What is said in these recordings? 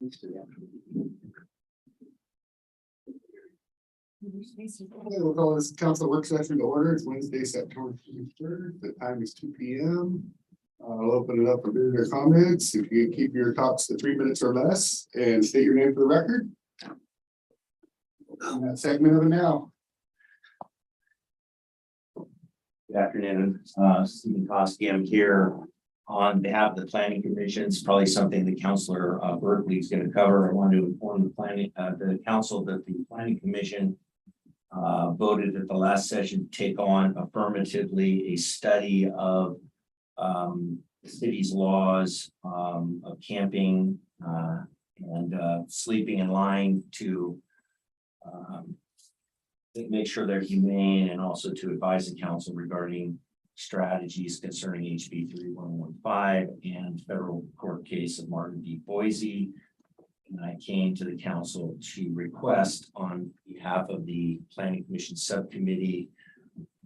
Okay, we'll call this council work session to order. It's Wednesday, September 23rd. The time is 2 p.m. I'll open it up for visitor comments. If you keep your talks to 3 minutes or less and state your name for the record. And that segment of it now. Good afternoon, Stephen Kosky. I'm here on behalf of the Planning Commission. It's probably something that Councilor Berkeley is going to cover. I want to inform the council that the Planning Commission voted at the last session to take on affirmatively a study of the city's laws of camping and sleeping in line to make sure they're humane, and also to advise the council regarding strategies concerning HB 3115 and federal court case of Martin v. Boise. And I came to the council to request on behalf of the Planning Commission subcommittee.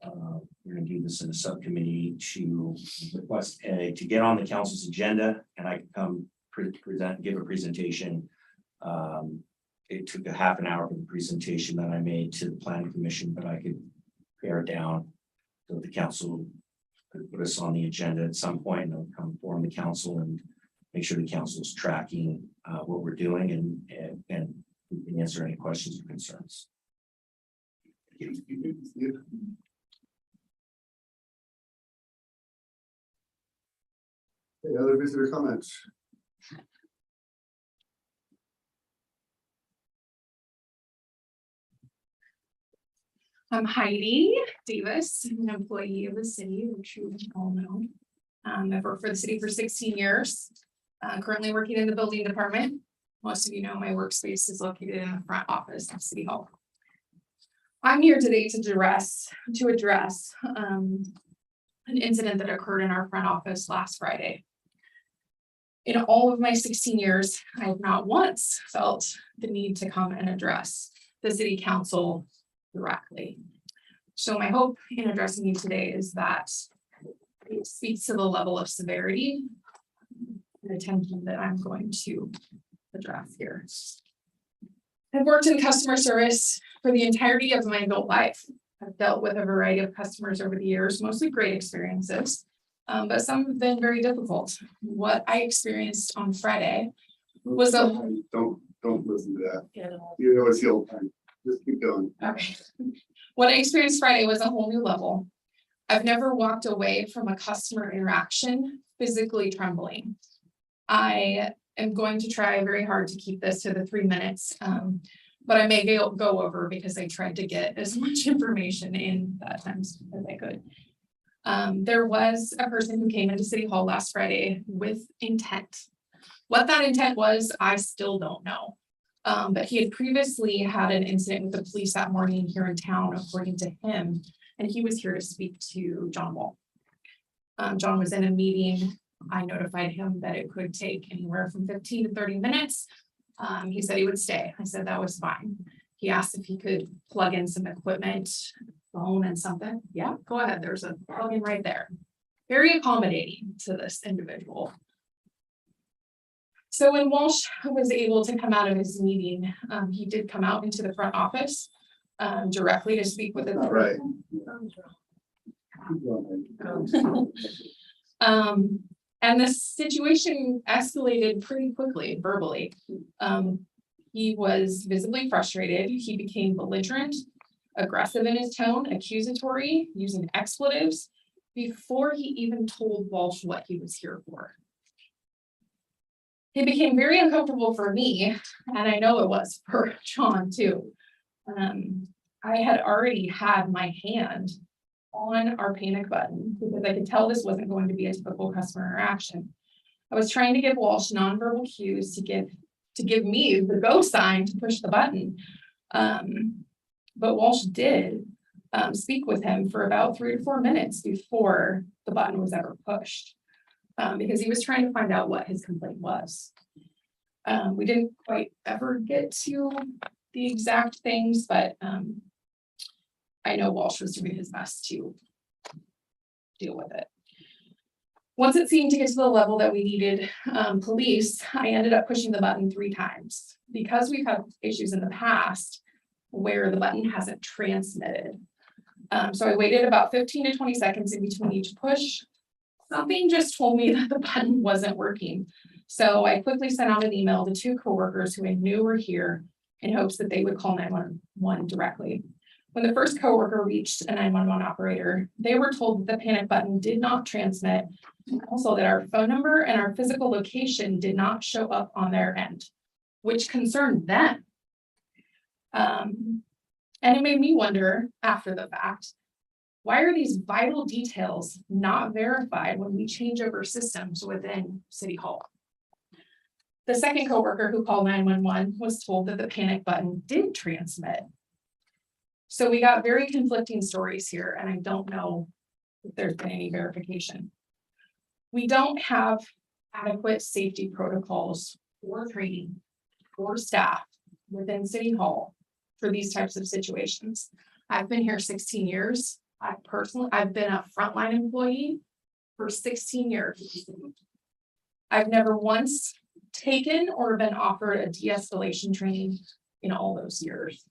We're going to do this in a subcommittee to request to get on the council's agenda, and I can come give a presentation. It took a half an hour for the presentation that I made to the Planning Commission, but I could pare it down so the council could put us on the agenda at some point, and I'll come inform the council and make sure the council is tracking what we're doing and we can answer any questions or concerns. Any other visitor comments? I'm Heidi Davis, I'm an employee of the city, which you all know. I've worked for the city for 16 years, currently working in the building department. Most of you know my workspace is located in the front office of City Hall. I'm here today to address an incident that occurred in our front office last Friday. In all of my 16 years, I have not once felt the need to come and address the city council directly. So my hope in addressing you today is that it speaks to the level of severity and attention that I'm going to address here. I've worked in customer service for the entirety of my adult life. I've dealt with a variety of customers over the years, mostly great experiences, but some have been very difficult. What I experienced on Friday was a Don't listen to that. You know it's the old time. Just keep going. Okay. What I experienced Friday was a whole new level. I've never walked away from a customer interaction physically trembling. I am going to try very hard to keep this to the 3 minutes, but I may go over because I tried to get as much information in that time as I could. There was a person who came into City Hall last Friday with intent. What that intent was, I still don't know. But he had previously had an incident with the police that morning here in town, according to him, and he was here to speak to John Wall. John was in a meeting. I notified him that it could take anywhere from 15 to 30 minutes. He said he would stay. I said that was fine. He asked if he could plug in some equipment, phone and something. Yeah, go ahead. There's a plug-in right there. Very accommodating to this individual. So when Walsh was able to come out of his meeting, he did come out into the front office directly to speak with the Right. And the situation escalated pretty quickly verbally. He was visibly frustrated. He became belligerent, aggressive in his tone, accusatory, using expletives before he even told Walsh what he was here for. It became very uncomfortable for me, and I know it was for John too. I had already had my hand on our panic button because I could tell this wasn't going to be a typical customer interaction. I was trying to give Walsh nonverbal cues to give me the go sign to push the button. But Walsh did speak with him for about 3 to 4 minutes before the button was ever pushed. Because he was trying to find out what his complaint was. We didn't quite ever get to the exact things, but I know Walsh was doing his best to deal with it. Once it seemed to get to the level that we needed police, I ended up pushing the button 3 times. Because we've had issues in the past where the button hasn't transmitted. So I waited about 15 to 20 seconds in between each push. Something just told me that the button wasn't working. So I quickly sent out an email to 2 coworkers who I knew were here in hopes that they would call 911 directly. When the first coworker reached a 911 operator, they were told that the panic button did not transmit. Also that our phone number and our physical location did not show up on their end, which concerned them. And it made me wonder after the fact, why are these vital details not verified when we change over systems within City Hall? The second coworker who called 911 was told that the panic button did transmit. So we got very conflicting stories here, and I don't know if there's been any verification. We don't have adequate safety protocols or training or staff within City Hall for these types of situations. I've been here 16 years. I've been a frontline employee for 16 years. I've never once taken or been offered a de-escalation training in all those years.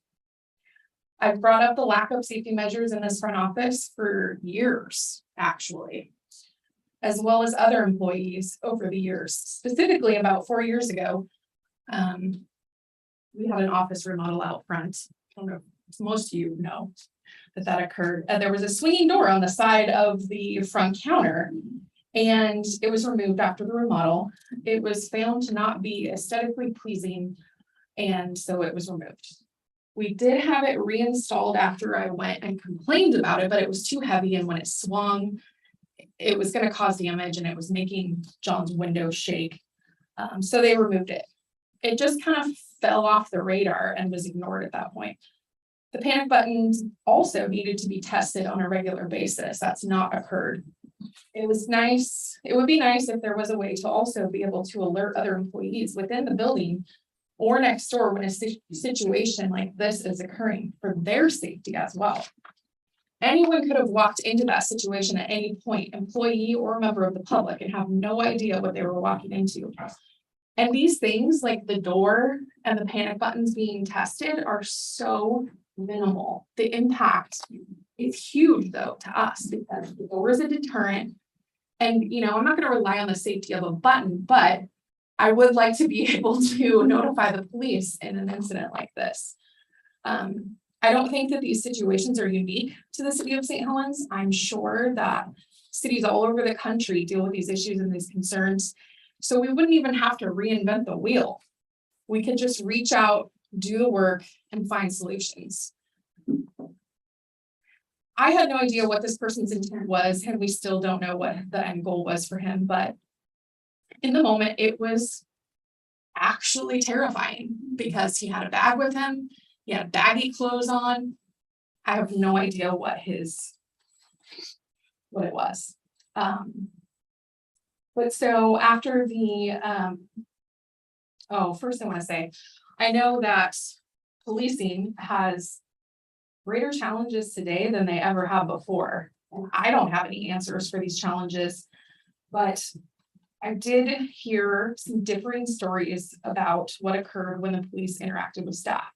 I've brought up the lack of safety measures in this front office for years, actually, as well as other employees over the years. Specifically, about 4 years ago, we had an office remodel out front. I don't know if most of you know that occurred. There was a swinging door on the side of the front counter, and it was removed after the remodel. It was found to not be aesthetically pleasing, and so it was removed. We did have it reinstalled after I went and complained about it, but it was too heavy, and when it swung, it was going to cause damage, and it was making John's window shake. So they removed it. It just kind of fell off the radar and was ignored at that point. The panic buttons also needed to be tested on a regular basis. That's not occurred. It was nice. It would be nice if there was a way to also be able to alert other employees within the building or next door when a situation like this is occurring for their safety as well. Anyone could have walked into that situation at any point, employee or member of the public, and have no idea what they were walking into. And these things like the door and the panic buttons being tested are so minimal. The impact is huge though to us because the door is a deterrent. And I'm not going to rely on the safety of a button, but I would like to be able to notify the police in an incident like this. I don't think that these situations are unique to the city of St. Helens. I'm sure that cities all over the country deal with these issues and these concerns. So we wouldn't even have to reinvent the wheel. We could just reach out, do the work, and find solutions. I had no idea what this person's intent was, and we still don't know what the end goal was for him, but in the moment, it was actually terrifying because he had a bag with him. He had baggy clothes on. I have no idea what it was. But so after the, first I want to say, I know that policing has greater challenges today than they ever have before. And I don't have any answers for these challenges, but I did hear some differing stories about what occurred when the police interacted with staff.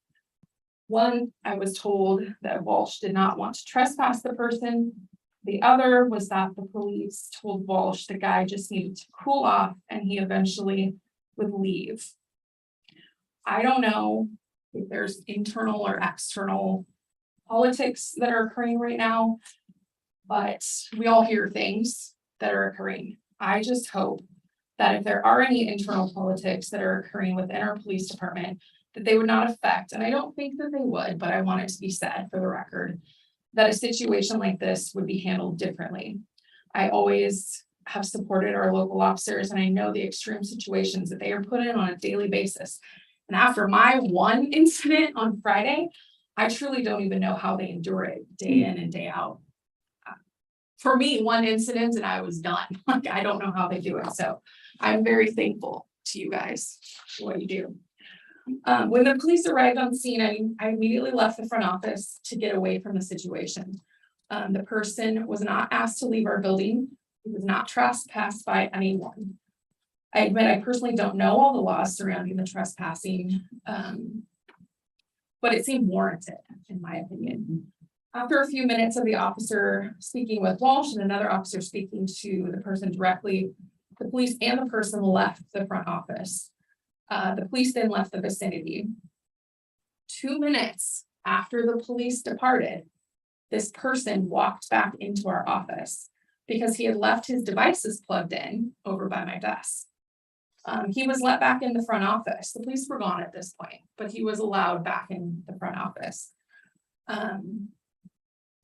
One, I was told that Walsh did not want to trespass the person. The other was that the police told Walsh the guy just needed to cool off and he eventually would leave. I don't know if there's internal or external politics that are occurring right now, but we all hear things that are occurring. I just hope that if there are any internal politics that are occurring within our police department, that they would not affect, and I don't think that they would, but I want it to be said for the record, that a situation like this would be handled differently. I always have supported our local officers, and I know the extreme situations that they are put in on a daily basis. And after my one incident on Friday, I truly don't even know how they endure it day in and day out. For me, one incident and I was done. Like, I don't know how they do it. So I'm very thankful to you guys for what you do. When the police arrived on scene, I immediately left the front office to get away from the situation. The person was not asked to leave our building. He was not trespassed by anyone. I admit I personally don't know all the laws surrounding the trespassing, but it seemed warranted, in my opinion. After a few minutes of the officer speaking with Walsh and another officer speaking to the person directly, the police and the person left the front office. The police then left the vicinity. 2 minutes after the police departed, this person walked back into our office because he had left his devices plugged in over by my desk. He was let back in the front office. The police were gone at this point, but he was allowed back in the front office.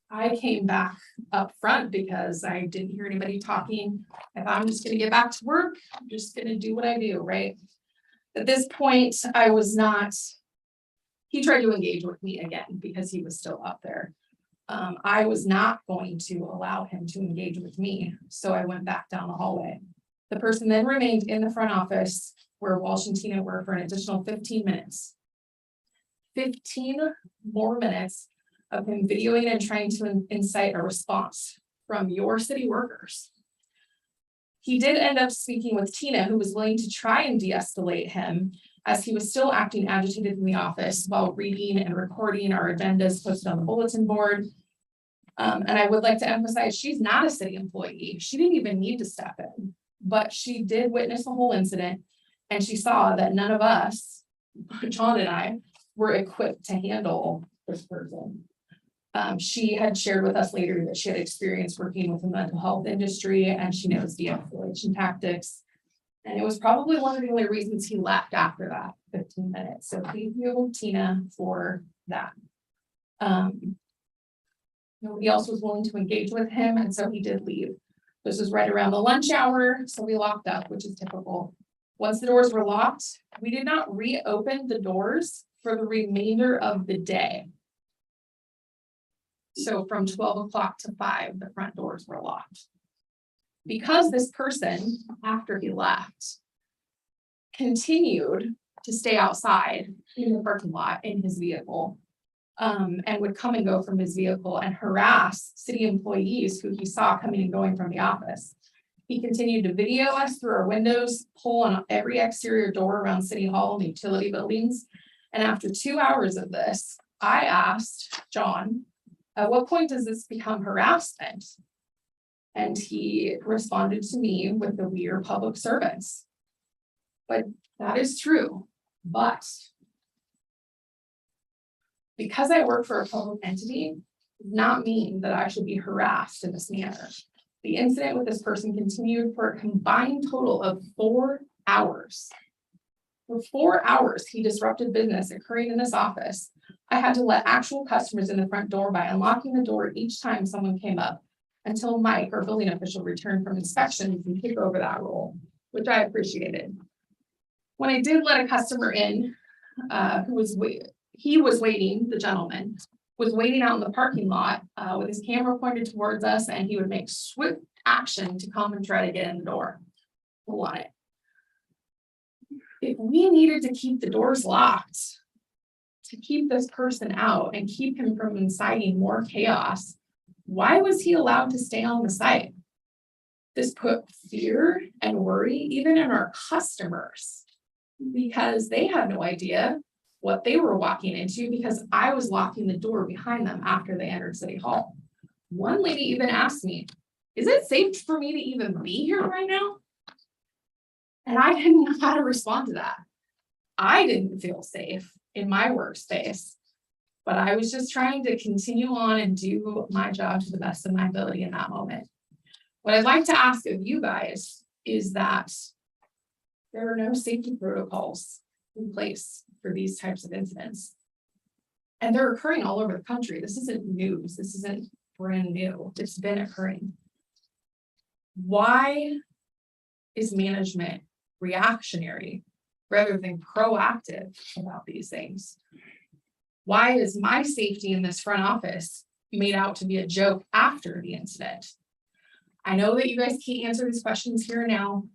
I came back up front because I didn't hear anybody talking. If I'm just gonna get back to work, I'm just gonna do what I do, right? At this point, I was not, he tried to engage with me again because he was still up there. I was not going to allow him to engage with me, so I went back down the hallway. The person then remained in the front office where Walsh and Tina were for an additional 15 minutes. 15 more minutes of him videoing and trying to incite a response from your city workers. He did end up speaking with Tina, who was willing to try and de-escalate him as he was still acting agitated in the office while reading and recording our agendas posted on the bulletin board. And I would like to emphasize, she's not a city employee. She didn't even need to step in, but she did witness the whole incident. And she saw that none of us, John and I, were equipped to handle this person. She had shared with us later that she had experience working with the mental health industry and she knows de-escalation tactics. And it was probably one of the only reasons he left after that 15 minutes. So thank you, Tina, for that. Nobody else was willing to engage with him, and so he did leave. This was right around the lunch hour, so we locked up, which is typical. Once the doors were locked, we did not reopen the doors for the remainder of the day. So from 12 o'clock to 5, the front doors were locked. Because this person, after he left, continued to stay outside in the parking lot in his vehicle, and would come and go from his vehicle and harass city employees who he saw coming and going from the office. He continued to video us through our windows, pull on every exterior door around City Hall and utility buildings. And after 2 hours of this, I asked John, at what point does this become harassment? And he responded to me with the "we are public servants." But that is true, but because I work for a public entity, does not mean that I should be harassed in this manner. The incident with this person continued for a combined total of 4 hours. For 4 hours, he disrupted business occurring in this office. I had to let actual customers in the front door by unlocking the door each time someone came up until Mike, our building official, returned from inspections and took over that role, which I appreciated. When I did let a customer in, he was waiting, the gentleman was waiting out in the parking lot with his camera pointed towards us, and he would make swift action to come and try to get in the door. Pull on it. If we needed to keep the doors locked to keep this person out and keep him from inciting more chaos, why was he allowed to stay on the site? This put fear and worry even in our customers because they had no idea what they were walking into because I was locking the door behind them after they entered City Hall. One lady even asked me, "Is it safe for me to even be here right now?" And I didn't know how to respond to that. I didn't feel safe in my workspace, but I was just trying to continue on and do my job to the best of my ability in that moment. What I'd like to ask of you guys is that there are no safety protocols in place for these types of incidents. And they're occurring all over the country. This isn't news. This isn't brand new. It's been occurring. Why is management reactionary rather than proactive about these things? Why is my safety in this front office made out to be a joke after the incident? I know that you guys can't answer these questions here and now,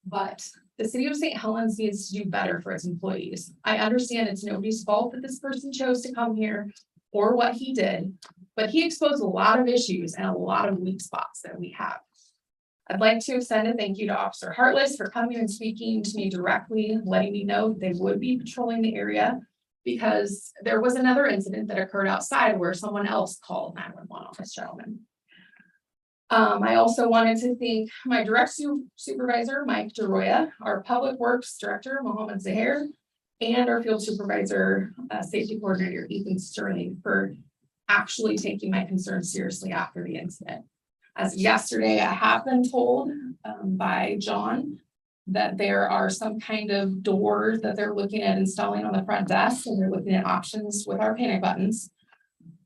but the city of St. Helens needs to do better for its employees. I understand it's nobody's fault that this person chose to come here or what he did, but he exposed a lot of issues and a lot of weak spots that we have. I'd like to extend a thank you to Officer Heartless for coming and speaking to me directly, letting me know they would be patrolling the area. Because there was another incident that occurred outside where someone else called 911 on this gentleman. I also wanted to thank my direct supervisor, Mike DeRoya, our public works director, Mohammed Zahir, and our field supervisor, safety coordinator, Ethan Sterling, for actually taking my concerns seriously after the incident. As of yesterday, I have been told by John that there are some kind of doors that they're looking at installing on the front desk, and they're looking at options with our panic buttons.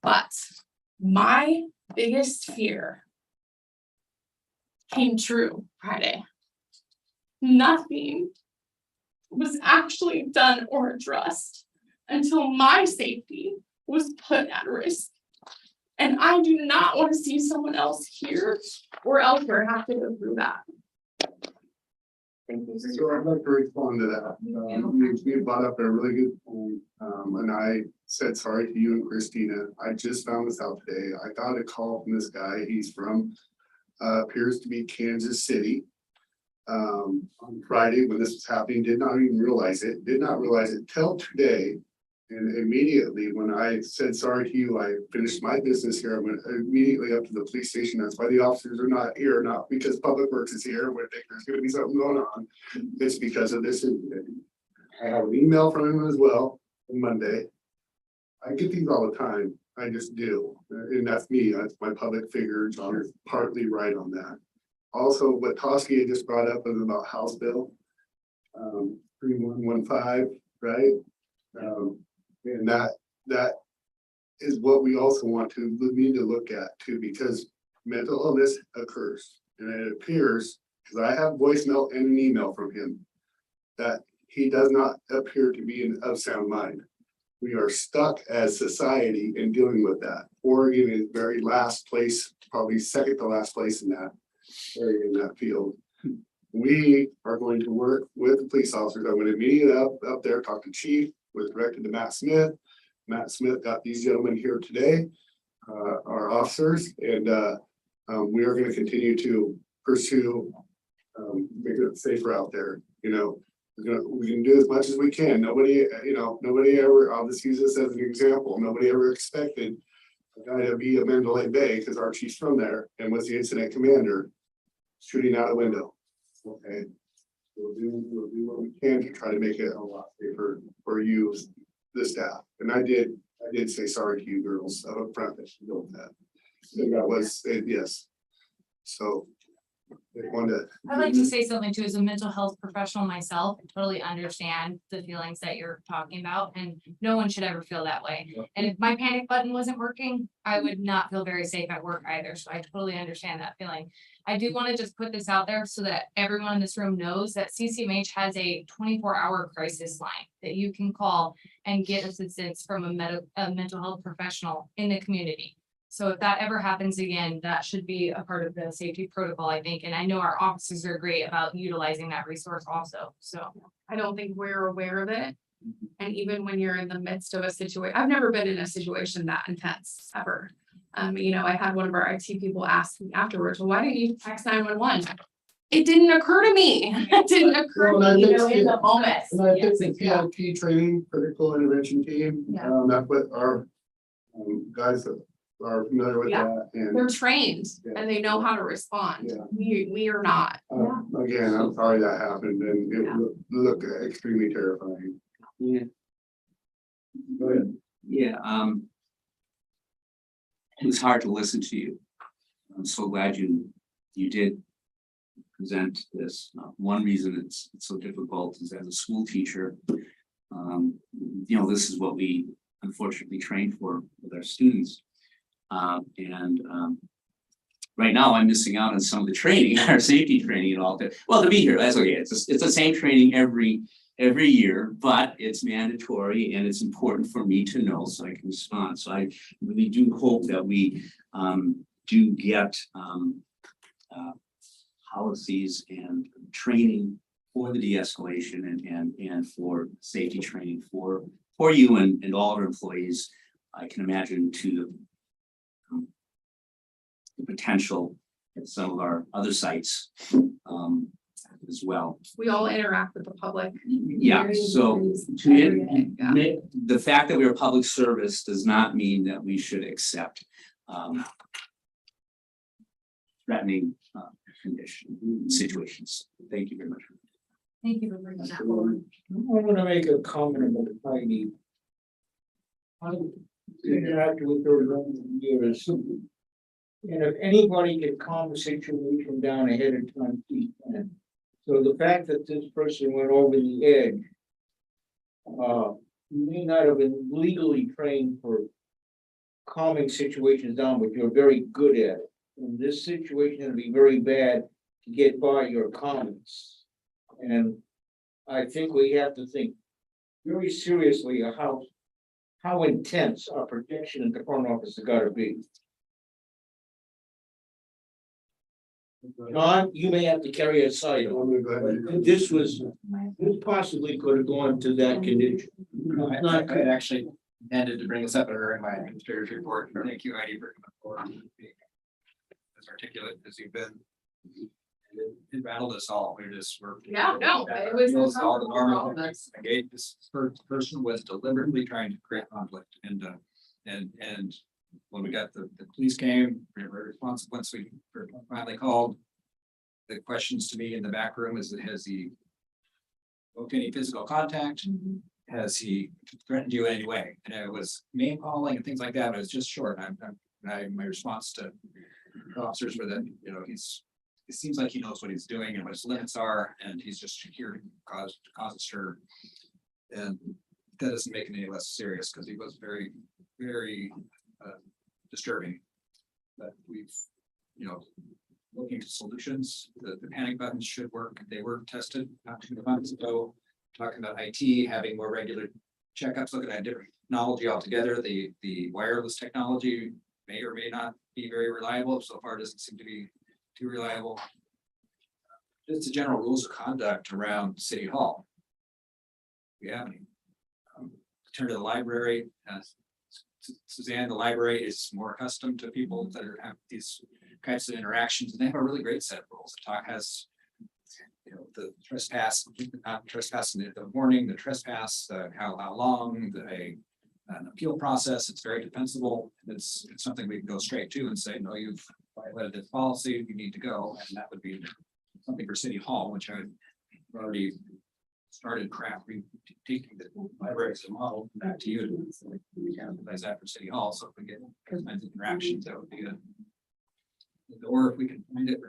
But my biggest fear came true Friday. Nothing was actually done or addressed until my safety was put at risk. And I do not want to see someone else here or elsewhere have to go through that. Thank you. So I'd like to respond to that. You brought up a really good point, and I said sorry to you and Christina. I just found this out today. I got a call from this guy. He's from appears to be Kansas City. On Friday when this was happening, did not even realize it. Did not realize it till today. And immediately when I said sorry to you, I finished my business here. I went immediately up to the police station. That's why the officers are not here, not because Public Works is here. We think there's going to be something going on. It's because of this incident. I have an email from him as well on Monday. I get these all the time. I just do. And that's me. That's my public figure. John's partly right on that. Also, what Toski had just brought up was about House Bill 3115, right? And that is what we also need to look at too, because mental illness occurs. And it appears, because I have voicemail and an email from him, that he does not appear to be of sound mind. We are stuck as society in dealing with that. Oregon is very last place, probably second to last place in that area, in that field. We are going to work with the police officers. I'm going to meet up there, talk to Chief, was directed to Matt Smith. Matt Smith got these gentlemen here today, our officers, and we are going to continue to pursue making it safer out there. You know, we can do as much as we can. Nobody ever, I'll just use this as an example. Nobody ever expected a guy to be a Mandalay Bay, because our chief's from there and was the incident commander, shooting out a window. Okay. We'll do what we can to try to make it a lot safer for you, the staff. And I did say sorry to you girls up front that you know that. And that was yes. So I'd like to say something too, as a mental health professional myself, I totally understand the feelings that you're talking about, and no one should ever feel that way. And if my panic button wasn't working, I would not feel very safe at work either. So I totally understand that feeling. I do want to just put this out there so that everyone in this room knows that CCMH has a 24-hour crisis line that you can call and get assistance from a mental health professional in the community. So if that ever happens again, that should be a part of the safety protocol, I think. And I know our officers are great about utilizing that resource also. So I don't think we're aware of it. And even when you're in the midst of a situation, I've never been in a situation that intense ever. You know, I had one of our IT people ask me afterwards, well, why didn't you text 911? It didn't occur to me. It didn't occur to me, in the moment. And I think the PIT training, critical intervention team, that's what our guys that are familiar with that. And they're trained and they know how to respond. We are not. Again, I'm sorry that happened, and it looked extremely terrifying. Yeah. Go ahead. Yeah, it was hard to listen to you. I'm so glad you did present this. One reason it's so difficult is as a school teacher, you know, this is what we unfortunately train for with our students. Right now I'm missing out on some of the training, our safety training and all that. Well, to be here, that's okay. It's the same training every year, but it's mandatory and it's important for me to know so I can respond. So I really do hope that we do get policies and training for the de-escalation and for safety training for you and all our employees. I can imagine to the potential at some of our other sites as well. We all interact with the public. Yeah, so Yeah. the fact that we are public service does not mean that we should accept threatening situations. Thank you very much. Thank you for bringing that forward. I want to make a comment about the Heidi. I interact with her around the years. And if anybody can calm the situation down ahead of time, please can. So the fact that this person went over the edge. You may not have been legally trained for calming situations down, but you're very good at it. And this situation is going to be very bad to get by your comments. And I think we have to think very seriously of how intense our protection in the front office has got to be. John, you may have to carry a side. This possibly could have gone to that condition. I had actually intended to bring this up in my administrator's report. Thank you, Heidi, for coming forward and being as articulate as you've been. It rattled us all. We're Yeah, no, it was. all the normal. Engaged. This person was deliberately trying to create conflict, and when we got the police came, response once we finally called. The questions to me in the back room is, has he invoked any physical contact? Has he threatened you in any way? And it was name calling and things like that, but it was just short. My response to the officers were that, it seems like he knows what he's doing and what his limits are, and he's just here to cause a stir. And that doesn't make it any less serious, because he was very, very disturbing. But we've, looking to solutions. The panic buttons should work. They were tested not too months ago. Talking about IT having more regular checkups, looking at different technology altogether. The wireless technology may or may not be very reliable. So far, it doesn't seem to be too reliable. Just the general rules of conduct around City Hall. We have any? Turn to the library. Suzanne, the library is more accustomed to people that have these kinds of interactions, and they have a really great set of rules. The talk has, the trespass, not trespassing in the morning, the trespass, how long, an appeal process. It's very defensible. It's something we can go straight to and say, no, you've violated this policy, you need to go, and that would be something for City Hall, which I already started taking the library as a model back to you to utilize that for City Hall. So if we get kinds of interactions, that would be good. Or if we can find it,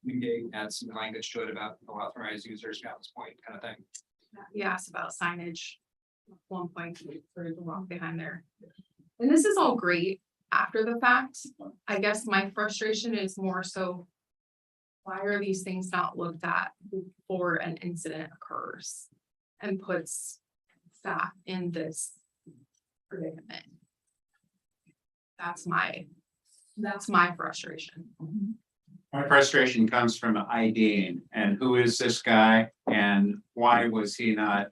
we can add some language to it about authorized users, balance point kind of thing. You asked about signage. 1 point for the walk behind there. And this is all great after the fact. I guess my frustration is more so, why are these things not looked at before an incident occurs and puts staff in this predicament? That's my frustration. My frustration comes from IDing, and who is this guy and why was he not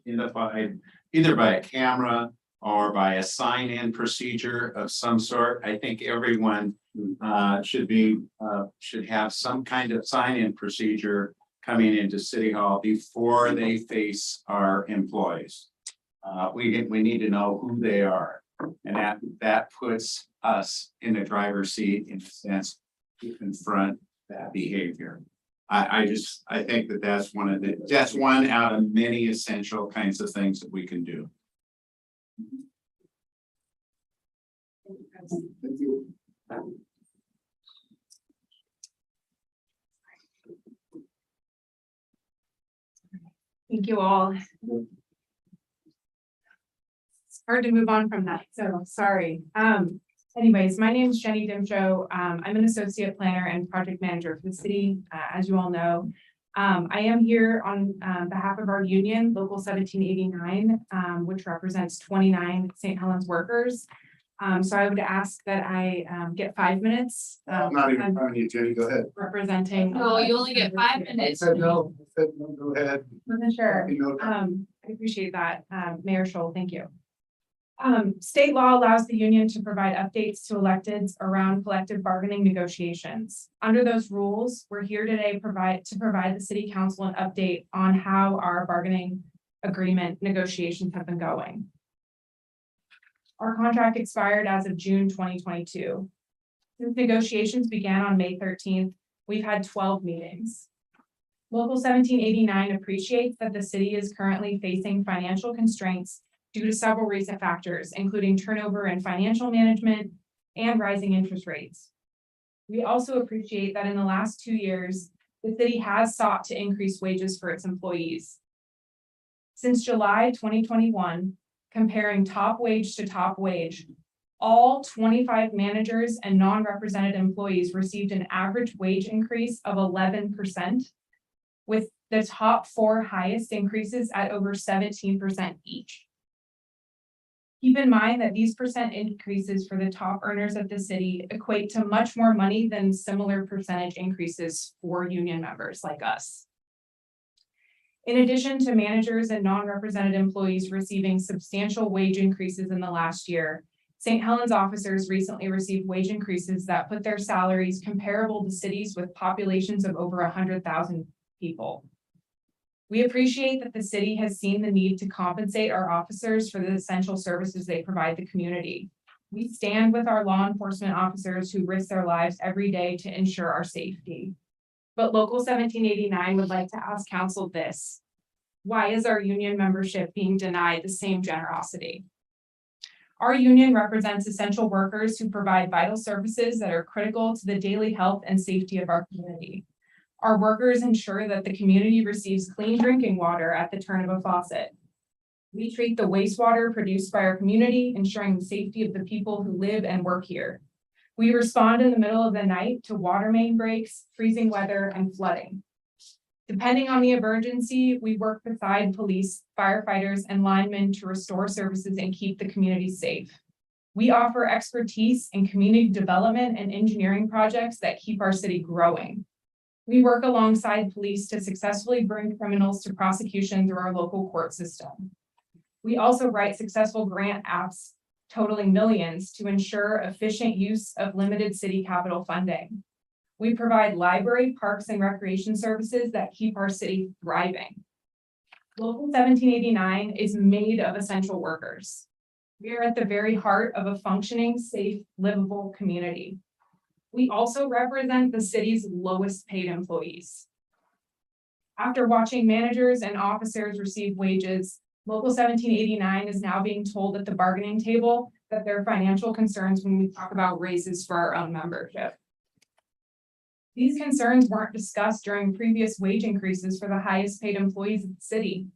identified either by a camera or by a sign-in procedure of some sort? I think everyone should have some kind of sign-in procedure coming into City Hall before they face our employees. We need to know who they are, and that puts us in the driver's seat in a sense to confront that behavior. I think that's one out of many essential kinds of things that we can do. Thank you. Thank you all. It's hard to move on from that, so sorry. Anyways, my name is Jenny Dimshow. I'm an associate planner and project manager for the city, as you all know. I am here on behalf of our union, Local 1789, which represents 29 St. Helens workers. So I would ask that I get 5 minutes. I'm not even trying to, Jenny, go ahead. Representing. No, you only get 5 I minutes. said no, go ahead. Wasn't sure. You know, I appreciate that, Mayor Scholl, thank you. State law allows the union to provide updates to electeds around collective bargaining negotiations. Under those rules, we're here today to provide the city council an update on how our bargaining agreement negotiations have been going. Our contract expired as of June 2022. Since negotiations began on May 13th, we've had 12 meetings. Local 1789 appreciates that the city is currently facing financial constraints due to several recent factors, including turnover in financial management and rising interest rates. We also appreciate that in the last 2 years, the city has sought to increase wages for its employees. Since July 2021, comparing top wage to top wage, all 25 managers and non-represented employees received an average wage increase of 11%, with the top 4 highest increases at over 17% each. Keep in mind that these percent increases for the top earners of the city equate to much more money than similar percentage increases for union members like us. In addition to managers and non-represented employees receiving substantial wage increases in the last year, St. Helens officers recently received wage increases that put their salaries comparable to cities with populations of over 100,000 people. We appreciate that the city has seen the need to compensate our officers for the essential services they provide the community. We stand with our law enforcement officers who risk their lives every day to ensure our safety. But Local 1789 would like to ask council this: why is our union membership being denied the same generosity? Our union represents essential workers who provide vital services that are critical to the daily health and safety of our community. Our workers ensure that the community receives clean drinking water at the turn of a faucet. We treat the wastewater produced by our community, ensuring the safety of the people who live and work here. We respond in the middle of the night to water main breaks, freezing weather, and flooding. Depending on the emergency, we work beside police, firefighters, and linemen to restore services and keep the community safe. We offer expertise in community development and engineering projects that keep our city growing. We work alongside police to successfully bring criminals to prosecution through our local court system. We also write successful grant apps totaling millions to ensure efficient use of limited city capital funding. We provide library, parks, and recreation services that keep our city thriving. Local 1789 is made of essential workers. We are at the very heart of a functioning, safe, livable community. We also represent the city's lowest paid employees. After watching managers and officers receive wages, Local 1789 is now being told at the bargaining table that there are financial concerns when we talk about raises for our own membership. These concerns weren't discussed during previous wage increases for the highest paid employees of the city.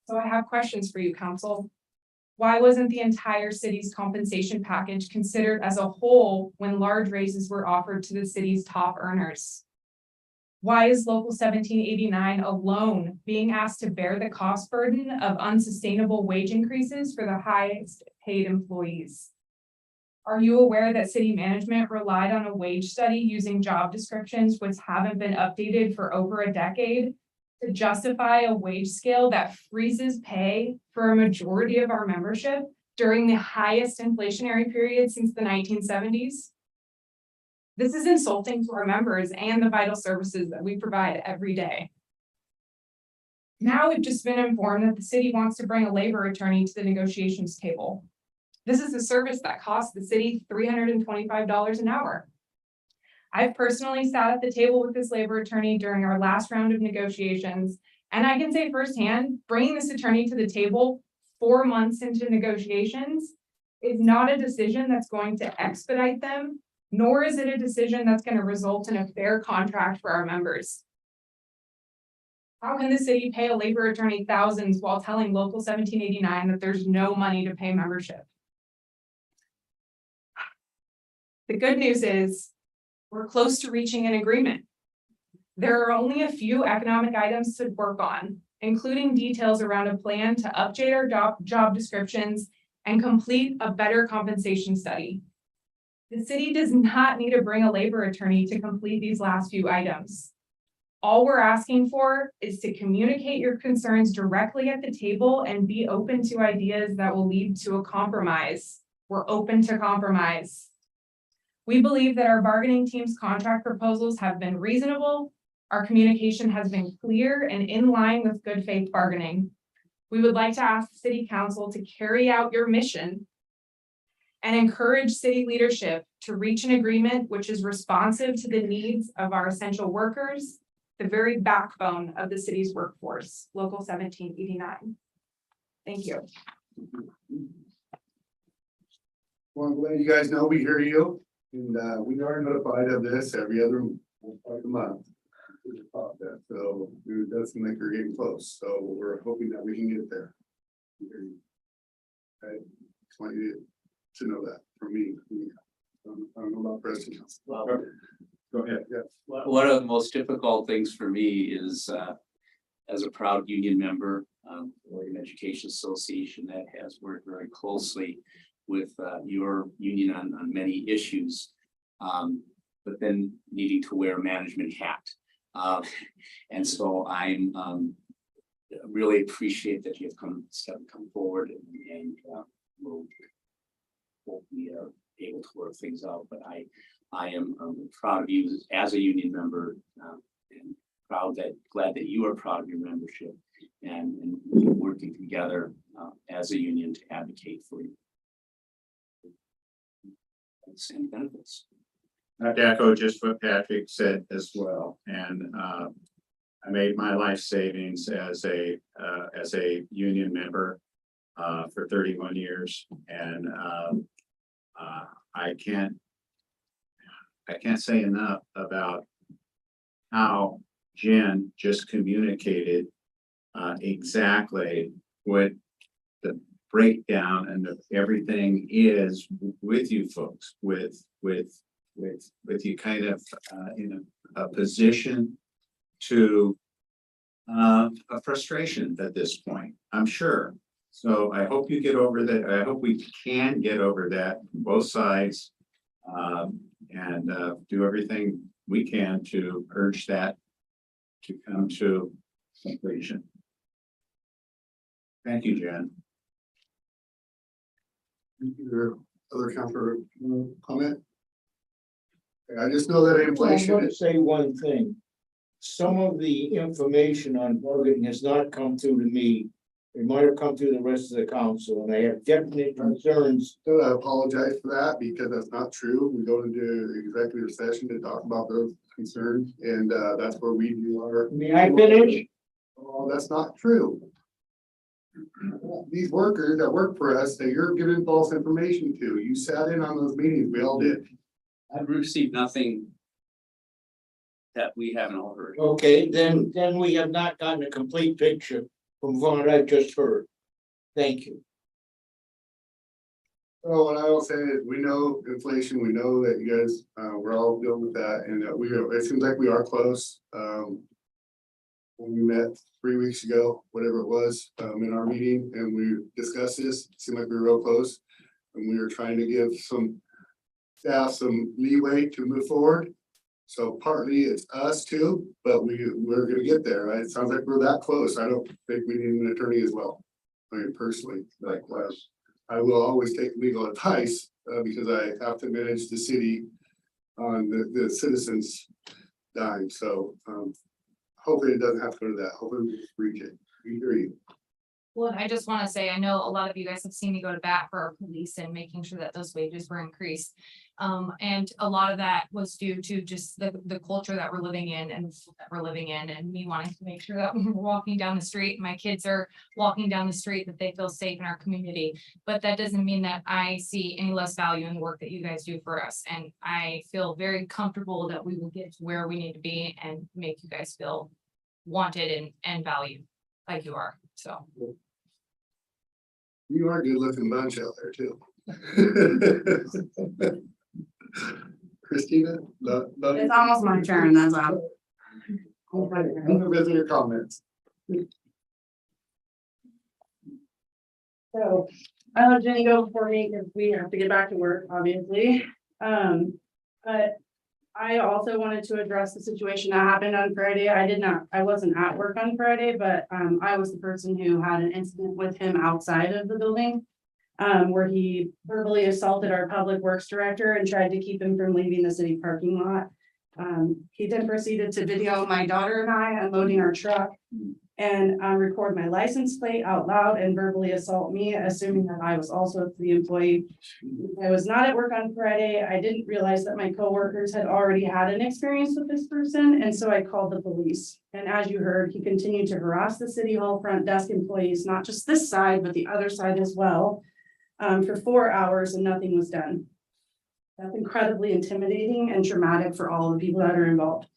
So I have questions for you, council. Why wasn't the entire city's compensation package considered as a whole when large raises were offered to the city's top earners? Why is Local 1789 alone being asked to bear the cost burden of unsustainable wage increases for the highest paid employees? Are you aware that city management relied on a wage study using job descriptions which haven't been updated for over a decade to justify a wage scale that freezes pay for a majority of our membership during the highest inflationary period since the 1970s? This is insulting to our members and the vital services that we provide every day. Now we've just been informed that the city wants to bring a labor attorney to the negotiations table. This is a service that costs the city $325 an hour. I've personally sat at the table with this labor attorney during our last round of negotiations, and I can say firsthand, bringing this attorney to the table 4 months into negotiations is not a decision that's going to expedite them, nor is it a decision that's going to result in a fair contract for our members. How can the city pay a labor attorney thousands while telling Local 1789 that there's no money to pay membership? The good news is we're close to reaching an agreement. There are only a few economic items to work on, including details around a plan to update our job descriptions and complete a better compensation study. The city does not need to bring a labor attorney to complete these last few items. All we're asking for is to communicate your concerns directly at the table and be open to ideas that will lead to a compromise. We're open to compromise. We believe that our bargaining team's contract proposals have been reasonable. Our communication has been clear and in line with good faith bargaining. We would like to ask the city council to carry out your mission and encourage city leadership to reach an agreement which is responsive to the needs of our essential workers, the very backbone of the city's workforce, Local 1789. Thank you. Well, I'm glad you guys know we hear you, and we are notified of this every other month. So it does seem like we're getting close, so we're hoping that we can get there. I just want you to know that from me. I don't know about Preston. Well, Go ahead, yes. one of the most difficult things for me is, as a proud union member, Oregon Education Association that has worked very closely with your union on many issues. But then needing to wear a management hat. And so I'm really appreciate that you have come forward and we'll hopefully are able to work things out. But I am proud of you as a union member, and glad that you are proud of your membership and working together as a union to advocate for you. Same benefits. Not to echo just what Patrick said as well, and I made my life savings as a union member for 31 years, and I can't say enough about how Jen just communicated exactly what the breakdown and everything is with you folks, with you kind of in a position to a frustration at this point, I'm sure. So I hope you get over that. I hope we can get over that from both sides, and do everything we can to urge that to come to completion. Thank you, Jen. Your other counter comment? I just know that I inflation want to is, say one thing. Some of the information on bargaining has not come through to me. It might have come through the rest of the council, and I have definite concerns. I apologize for that because that's not true. We go into executive session to talk about those concerns, and that's where we do our. May I finish? Oh, that's not true. These workers that work for us, that you're giving false information to, you sat in on those meetings, we all did. I've received nothing that we haven't all heard. Okay, then we have not gotten a complete picture from what I've just heard. Thank you. So what I will say is, we know inflation, we know that you guys, we're all dealing with that, and that it seems like we are close. When we met 3 weeks ago, whatever it was, in our meeting, and we discussed this, it seemed like we were real close. And we were trying to give some staff some leeway to move forward. So partly it's us too, but we're gonna get there, right? It sounds like we're that close. I don't think we need an attorney as well. I mean, personally, likewise. I will always take legal advice, because I have to manage the city on the citizens' dime, so, hopefully it doesn't have to go to that. Hopefully we just reach it. We hear you. Well, I just want to say, I know a lot of you guys have seen me go to bat for our police and making sure that those wages were increased. And a lot of that was due to just the culture that we're living in and me wanting to make sure that when we're walking down the street, my kids are walking down the street, that they feel safe in our community. But that doesn't mean that I see any less value in the work that you guys do for us. And I feel very comfortable that we will get to where we need to be and make you guys feel wanted and valued like you are. So. You are a good looking bunch out there too. Christina? It's almost my turn, that's all. Other visitor comments? So, I'll let Jenny go before me because we have to get back to work, obviously. But I also wanted to address the situation that happened on Friday. I wasn't at work on Friday, but I was the person who had an incident with him outside of the building. Where he verbally assaulted our public works director and tried to keep him from leaving the city parking lot. He then proceeded to video my daughter and I unloading our truck. And record my license plate out loud and verbally assault me, assuming that I was also the employee. I was not at work on Friday. I didn't realize that my coworkers had already had an experience with this person, and so I called the police. And as you heard, he continued to harass the city hall front desk employees, not just this side, but the other side as well, for 4 hours, and nothing was done. That's incredibly intimidating and traumatic for all the people that are involved.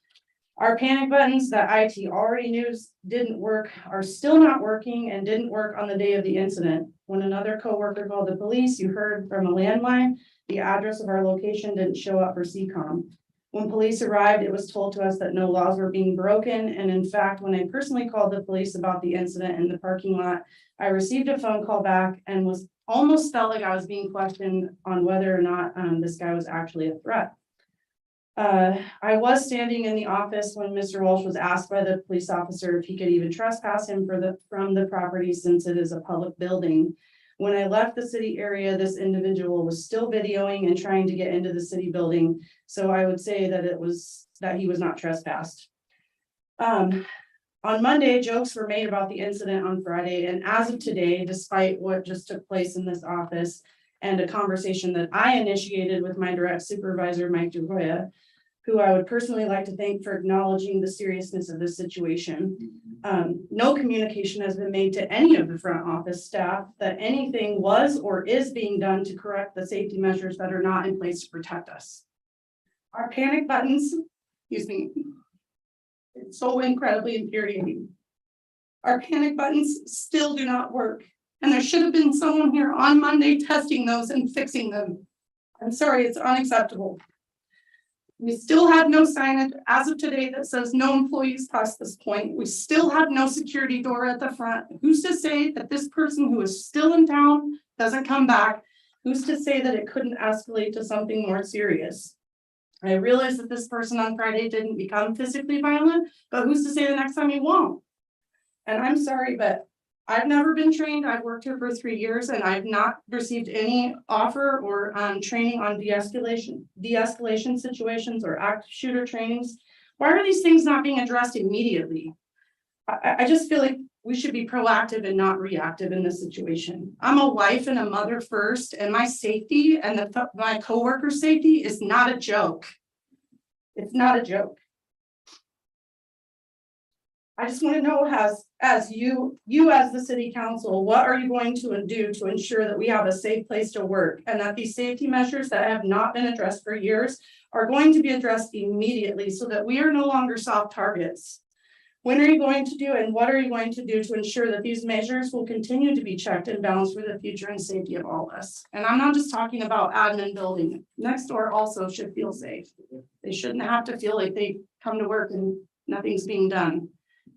Our panic buttons that IT already knew didn't work are still not working and didn't work on the day of the incident. When another coworker called the police, you heard from a landline, the address of our location didn't show up for CCOM. When police arrived, it was told to us that no laws were being broken. And in fact, when I personally called the police about the incident in the parking lot, I received a phone call back and was almost felt like I was being questioned on whether or not this guy was actually a threat. I was standing in the office when Mr. Walsh was asked by the police officer if he could even trespass him from the property since it is a public building. When I left the city area, this individual was still videoing and trying to get into the city building. So I would say that he was not trespassed. On Monday, jokes were made about the incident on Friday, and as of today, despite what just took place in this office and a conversation that I initiated with my direct supervisor, Mike DeRoya, who I would personally like to thank for acknowledging the seriousness of this situation. No communication has been made to any of the front office staff that anything was or is being done to correct the safety measures that are not in place to protect us. Our panic buttons, excuse me, it's so incredibly infuriating. Our panic buttons still do not work. And there should have been someone here on Monday testing those and fixing them. I'm sorry, it's unacceptable. We still have no signage as of today that says no employees past this point. We still have no security door at the front. Who's to say that this person who is still in town doesn't come back? Who's to say that it couldn't escalate to something more serious? I realize that this person on Friday didn't become physically violent, but who's to say the next time he won't? And I'm sorry, but I've never been trained. I've worked here for 3 years and I've not received any offer or training on de-escalation situations or active shooter trainings. Why are these things not being addressed immediately? I just feel like we should be proactive and not reactive in this situation. I'm a wife and a mother first, and my safety and my coworkers' safety is not a joke. It's not a joke. I just want to know, as you as the city council, what are you going to do to ensure that we have a safe place to work and that these safety measures that have not been addressed for years are going to be addressed immediately so that we are no longer soft targets? When are you going to do and what are you going to do to ensure that these measures will continue to be checked and balanced for the future and safety of all of us? And I'm not just talking about admin building. Next door also should feel safe. They shouldn't have to feel like they come to work and nothing's being done.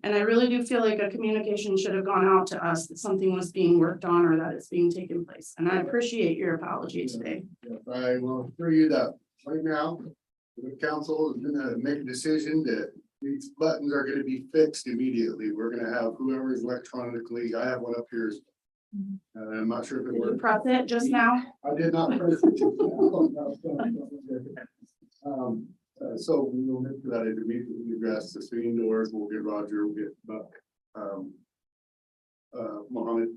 And I really do feel like a communication should have gone out to us that something was being worked on or that it's being taken place. And I appreciate your apology today. Yes, I will assure you that right now, the council is gonna make a decision that these buttons are gonna be fixed immediately. We're gonna have whoever is electronically, I have one up here. I'm not sure if it Did you works. press it just now? I did not press it. So we will make sure that it immediately address the screen doors. We'll get Roger, we'll get Buck, Mohammed,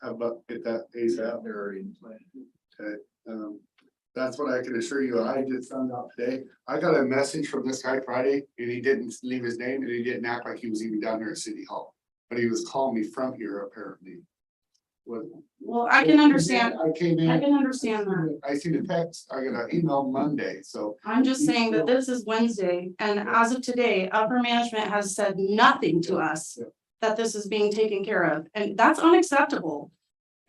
have Buck get that ASAP. They're already in plan. Okay, that's what I can assure you. I just found out today. I got a message from this guy Friday and he didn't leave his name and he didn't act like he was even down here at City Hall. But he was calling me from here apparently. Well, I can understand. I came in. I can understand that. I see the text. I got an email Monday, so. I'm just saying that this is Wednesday, and as of today, upper management has said nothing to us that this is being taken care of, and that's unacceptable.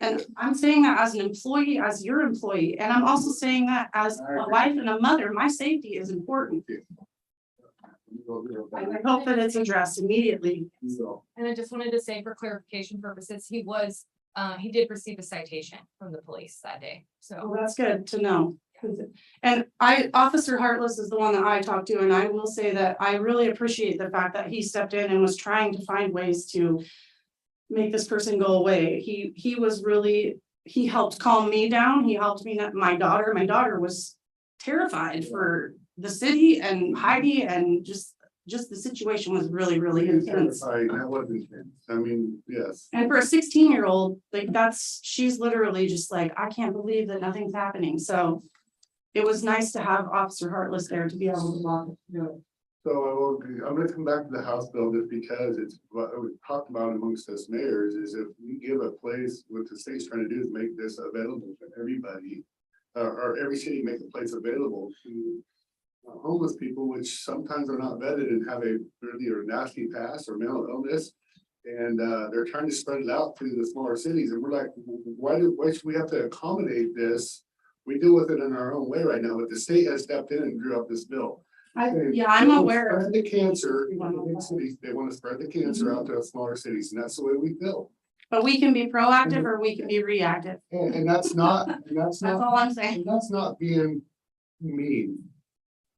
And I'm saying that as an employee, as your employee, and I'm also saying that as a wife and a mother, my safety is important. And I hope that it's addressed immediately. And I just wanted to say for clarification purposes, he did receive a citation from the police that day, So so. that's good to know. And Officer Heartless is the one that I talked to, and I will say that I really appreciate the fact that he stepped in and was trying to find ways to make this person go away. He was really, he helped calm me down. He helped me, my daughter was terrified for the city and Heidi, and just the situation was really, really intense. That was intense. I mean, yes. And for a 16-year-old, like she's literally just like, I can't believe that nothing's happening. So it was nice to have Officer Heartless there to be able to walk through it. So I'm gonna come back to the House bill just because it's what we talked about amongst us mayors is if we give a place, what the state's trying to do is make this available to everybody. Or every city make a place available to homeless people, which sometimes are not vetted and have a really or nasty past or mental illness. And they're trying to spread it out to the smaller cities. And we're like, why should we have to accommodate this? We deal with it in our own way right now, but the state has stepped in and drew up this bill. I'm aware of Spread the cancer in the big cities. They want to spread the cancer out to smaller cities, and that's the way we feel. but we can be proactive or we can be reactive. And that's not, That's all I'm saying. and that's not being mean.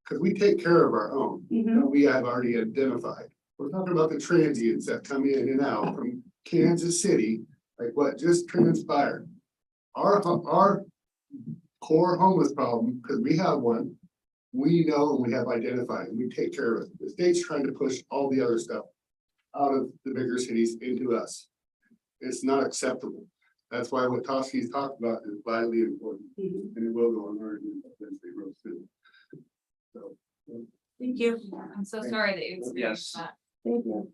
Cause we take care of our own, Mhm. that we have already identified. We're talking about the transients that come in and out from Kansas City, like what just transpired. Our core homeless problem, cause we have one, we know and we have identified, and we take care of it. The state's trying to push all the other stuff out of the bigger cities into us. It's not acceptable. That's why what Toski's talked about is vitally important, Mhm. and it will go on our agenda eventually real soon. So. Thank you. I'm so sorry that you experienced Yes. that. Thank you.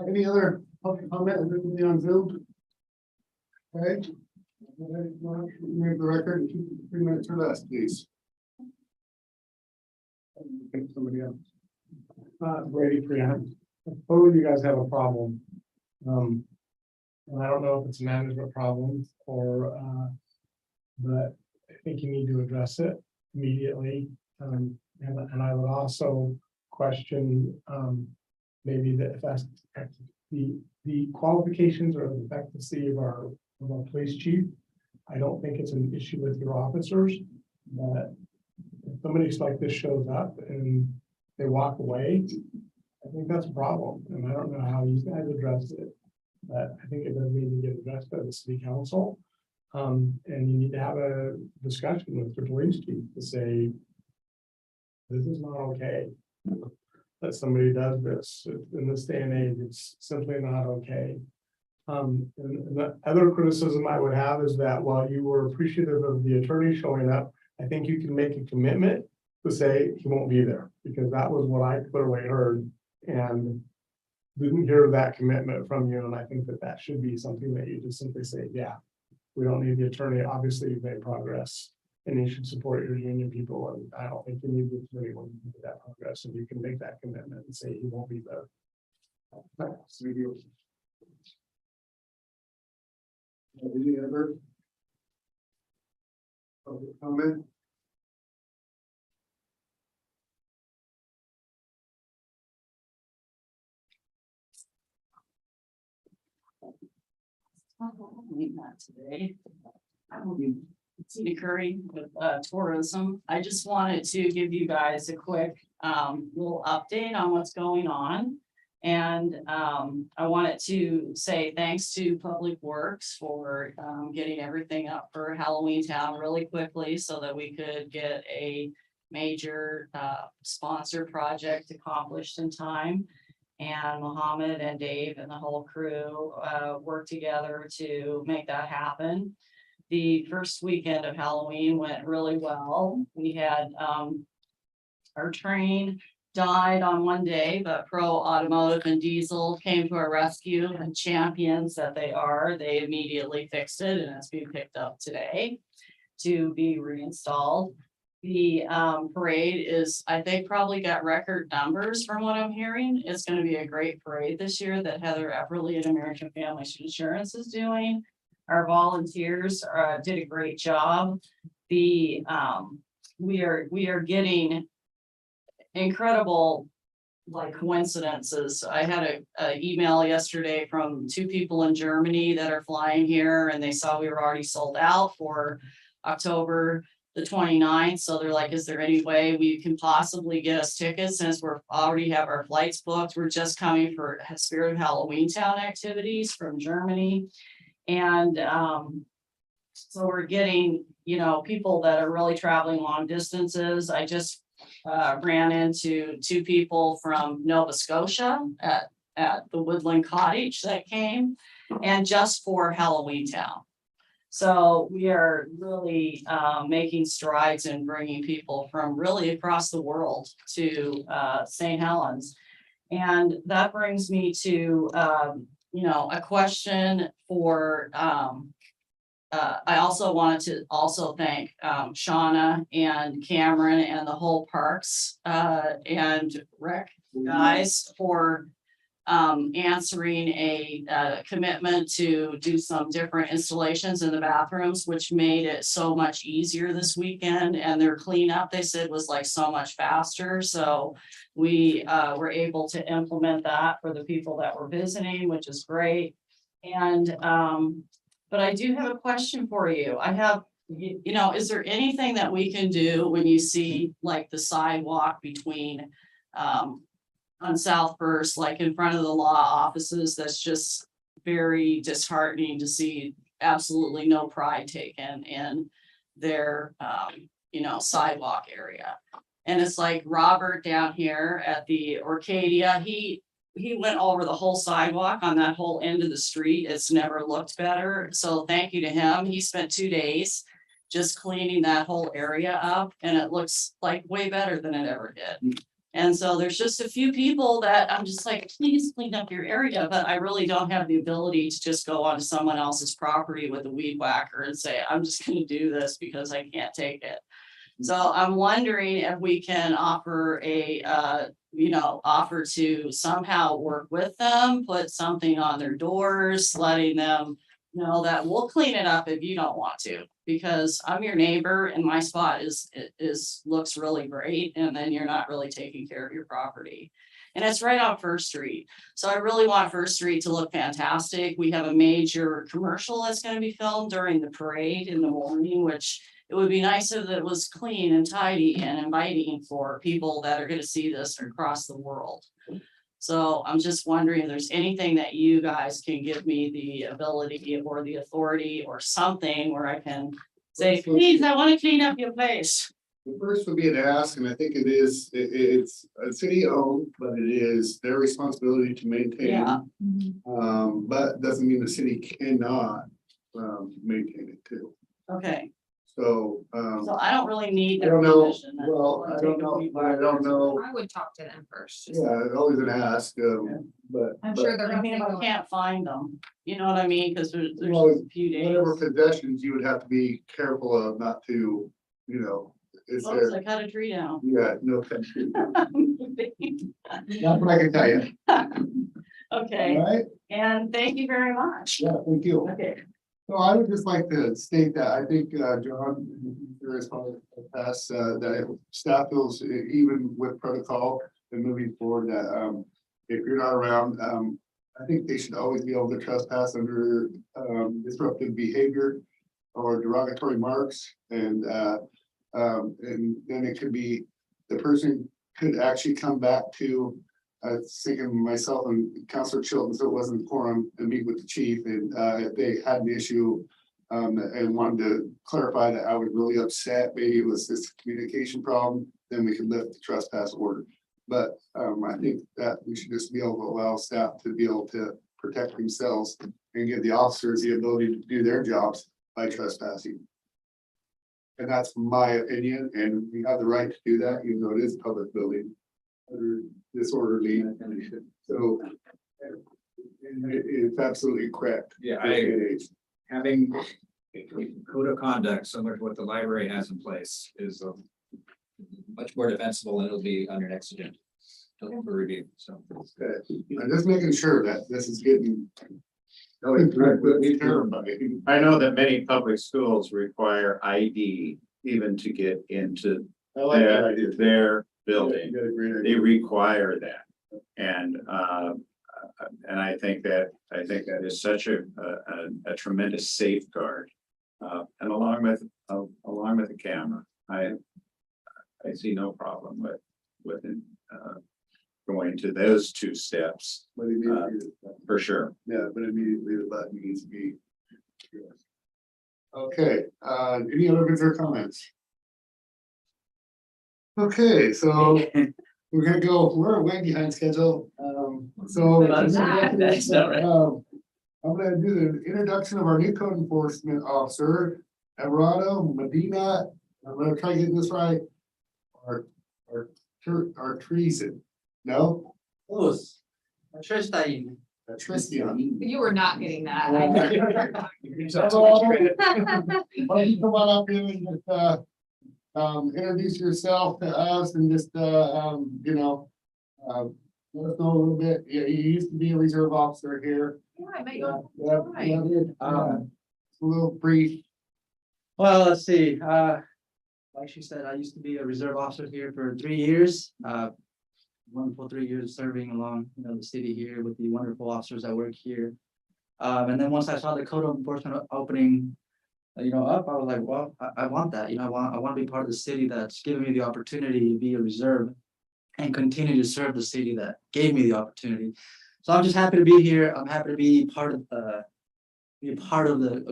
Any other public comment, everybody on Zoom? Okay. Move the record, and keep it 3 minutes or less, please. Pick somebody else. Brady Freeman. Suppose you guys have a problem. And I don't know if it's a management problem or, but I think you need to address it immediately. And I would also question, maybe the effect, the qualifications or the efficacy of our police chief. I don't think it's an issue with your officers, but if somebody like this shows up and they walk away, I think that's a problem, and I don't know how you guys address it, but I think it does need to get addressed by the city council. And you need to have a discussion with the police chief to say, this is not okay, that somebody does this in this day and age. It's simply not okay. And the other criticism I would have is that while you were appreciative of the attorney showing up, I think you can make a commitment to say he won't be there, because that was what I clearly heard and didn't hear that commitment from you. And I think that that should be something that you just simply say, yeah, we don't need the attorney. Obviously, you've made progress and you should support your union people. And I don't think you need the attorney when you do that progress, and you can make that commitment and say he won't be there. Any other public comment? Not today. I will be Tina Curry with tourism. I just wanted to give you guys a quick little update on what's going on. And I wanted to say thanks to Public Works for getting everything up for Halloween Town really quickly so that we could get a major sponsor project accomplished in time. And Mohammed and Dave and the whole crew worked together to make that happen. The first weekend of Halloween went really well. We had our train died on one day, but Pro Automotive and Diesel came to our rescue, and champions that they are, they immediately fixed it, and it's being picked up today to be reinstalled. The parade is, I think, probably got record numbers from what I'm hearing. It's going to be a great parade this year that Heather Epperly and American Family Insurance is doing. Our volunteers did a great job. The we are getting incredible like coincidences. I had a email yesterday from 2 people in Germany that are flying here and they saw we were already sold out for October the 29th. So they're like, is there any way we can possibly get us tickets since we're already have our flights booked? We're just coming for Spirit of Halloween Town activities from Germany. And so we're getting, you know, people that are really traveling long distances. I just ran into 2 people from Nova Scotia at the Woodland Cottage that came, and just for Halloween Town. So we are really making strides in bringing people from really across the world to St. Helens. And that brings me to, you know, a question for, I also wanted to also thank Shauna and Cameron and the whole Parks and Rec guys for answering a commitment to do some different installations in the bathrooms, which made it so much easier this weekend. And their cleanup, they said, was like so much faster. So we were able to implement that for the people that were visiting, which is great. And but I do have a question for you. I have, you know, is there anything that we can do when you see like the sidewalk between on South First, like in front of the law offices, that's just very disheartening to see absolutely no pride taken in their, you know, sidewalk area. And it's like Robert down here at the Orcadia, he went over the whole sidewalk on that whole end of the street. It's never looked better. So thank you to him. He spent 2 days just cleaning that whole area up, and it looks like way better than it ever did. And so there's just a few people that I'm just like, please clean up your area, but I really don't have the ability to just go onto someone else's property with a weed whacker and say, I'm just gonna do this because I can't take it. So I'm wondering if we can offer a, you know, offer to somehow work with them, put something on their doors, letting them know that we'll clean it up if you don't want to, because I'm your neighbor and my spot looks really great, and then you're not really taking care of your property. And it's right on First Street. So I really want First Street to look fantastic. We have a major commercial that's going to be filmed during the parade in the morning, which it would be nice if it was clean and tidy and inviting for people that are going to see this across the world. So I'm just wondering if there's anything that you guys can give me the ability or the authority or something where I can say, please, I want to clean up your place. The first would be an ask, and I think it's a city owned, but it is their responsibility to maintain. Yeah. But doesn't mean the city cannot maintain it too. Okay, So, so I don't really need I their don't know, permission. That's well, all I don't know, I would talk to them first. yeah, it's always an ask, but. I'm but sure they're I gonna mean, if think I of can't find them, you know what I mean? Because there's Well, a few days. Whatever possessions you would have to be careful of not to, you know, is Oh, there, I cut a tree down. yeah, no. Not what I can tell you. Okay, All right, and thank you very much. yeah, thank you. Okay. So I would just like to state that I think, John, there is probably past, that staff feels even with protocol and moving forward that, if you're not around, I think they should always be able to trespass under, disruptive behavior or derogatory marks, and then it could be, the person could actually come back to, I was thinking myself and Councilor Chilton, so it wasn't quorum, and meet with the chief, and if they had an issue and wanted to clarify that I was really upset, maybe it was this communication problem, then we could lift the trespass order. But I think that we should just be able to allow staff to be able to protect themselves and give the officers the ability to do their jobs by trespassing. And that's my opinion, and we have the right to do that, even though it is a public building. Under disorderly condition, so. It's absolutely correct. Yeah, It is. having a code of conduct similar to what the library has in place is much more defensible, and it'll be on your next agenda for review, so. I'm just making sure that this is getting. No, it's terrifying. I know that many public schools require ID even to get into I like that idea. their building. You got a great They idea. require that. And I think that is such a tremendous safeguard. And along with the camera, I see no problem with going to those two steps, But immediately, for sure. yeah, but immediately the button needs to be. Okay, any other visitor comments? Okay, so we're gonna go, we're way behind schedule, so. That's all right. I'm gonna do the introduction of our new code enforcement officer, Edrado, Medina, I'm gonna try getting this right. Our treason, no? Close. Tristan. Tristian. You were not getting that. Why don't you come on up here and just, introduce yourself to us and just, you know, let us know a little bit. You used to be a reserve officer here. Yeah, I met you. A little brief. Well, let's see, like she said, I used to be a reserve officer here for 3 years. Wonderful 3 years serving along, the city here with the wonderful officers that work here. And then once I saw the code enforcement opening, up, I was like, well, I want that, I want to be part of the city that's giving me the opportunity to be a reserve and continue to serve the city that gave me the opportunity. So I'm just happy to be here. I'm happy to be part of a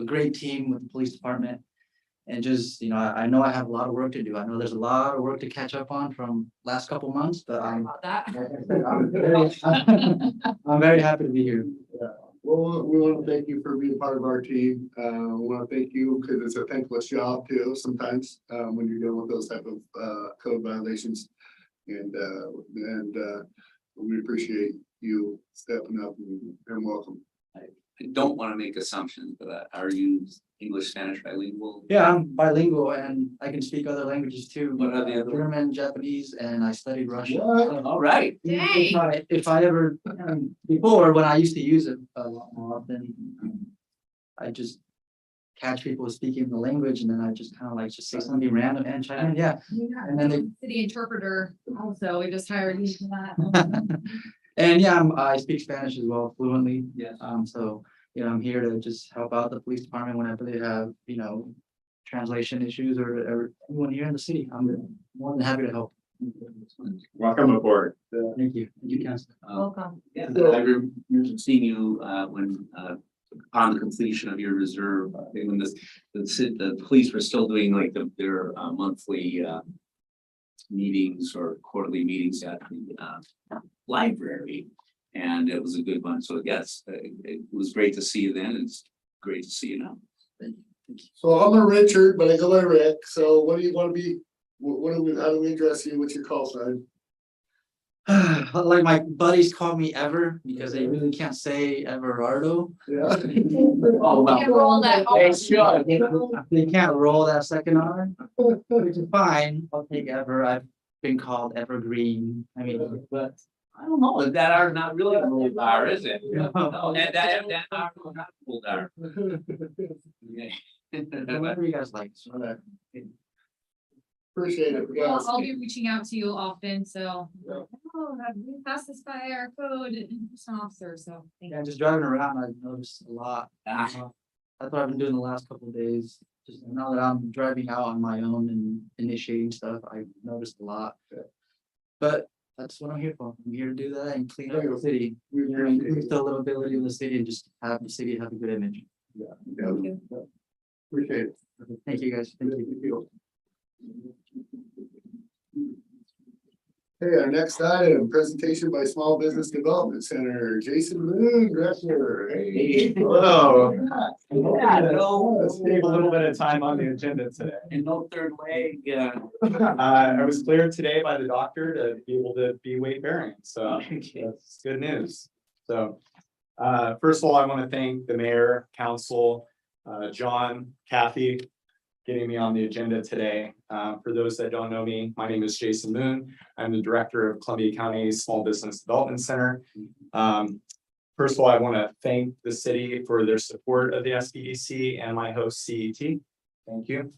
great team with the police department. And just, I know I have a lot of work to do. I know there's a lot of work to catch up on from last couple months, but Sorry I'm about that. I'm very happy to be here. Well, we want to thank you for being part of our team. We want to thank you because it's a thankless job too, sometimes, when you're dealing with those type of, code violations. And we appreciate you stepping up and welcome. I don't want to make assumptions, but are you English, Spanish bilingual? Yeah, I'm bilingual and I can speak other languages too. What are the other- German, Japanese, and I studied Russian. All right. Dang. If I ever, before, when I used to use it a lot more often, I just catch people speaking the language and then I just kind of like just say something random and chime in, yeah. And then they, City interpreter also, we just hired you for that. and yeah, I speak Spanish as well fluently. Yes. So, I'm here to just help out the police department whenever they have, translation issues or anyone here in the city. I'm more than happy to help. Welcome aboard. Thank you. Thank you, Council. Welcome. Yeah, I remember seeing you when upon the completion of your reserve, when the police were still doing like their monthly meetings or quarterly meetings at the library. And it was a good one. So yes, it was great to see you then. It's great to see you now. So I'm a Richard, but I go by Rick. So what do you want to be? How do we address you? What's your call sign? Like my buddies call me Ever because they really can't say Everardo. Yeah. Oh, You can roll that They R. should. They can't roll that second R, which is fine. I'll take Ever. I've been called Evergreen. I mean, but I don't know, that are not really a rolled R, is it? No. No, that are not rolled R. Yeah. whatever you guys like. Appreciate it. Well, Yes. I'll be reaching out to you often, so. Yeah. Have we passed this by our code enforcement officer, so. thank Yeah, you. just driving around, I've noticed a lot. Ah. That's what I've been doing the last couple of days. Just now that I'm driving out on my own and initiating stuff, I've noticed a lot. Yeah. But that's what I'm here for. I'm here to do that and clean up Yeah. the city. We Increase the livability of the city and just have the city have a good image. Yeah. Appreciate it. Thank you, guys. Thank you. Thank you. Okay, our next item, presentation by Small Business Development Center, Jason Moon, Director. Hey. Hello. Yeah, no. Let's save a little bit of time on the agenda today. And no third leg, I was cleared today by the doctor to be able to be weight bearing, so that's good news. So, first of all, I want to thank the mayor, council, John, Kathy, getting me on the agenda today. For those that don't know me, my name is Jason Moon. I'm the director of Columbia County Small Business Development Center. First of all, I want to thank the city for their support of the Spdc and my host CET. Thank you.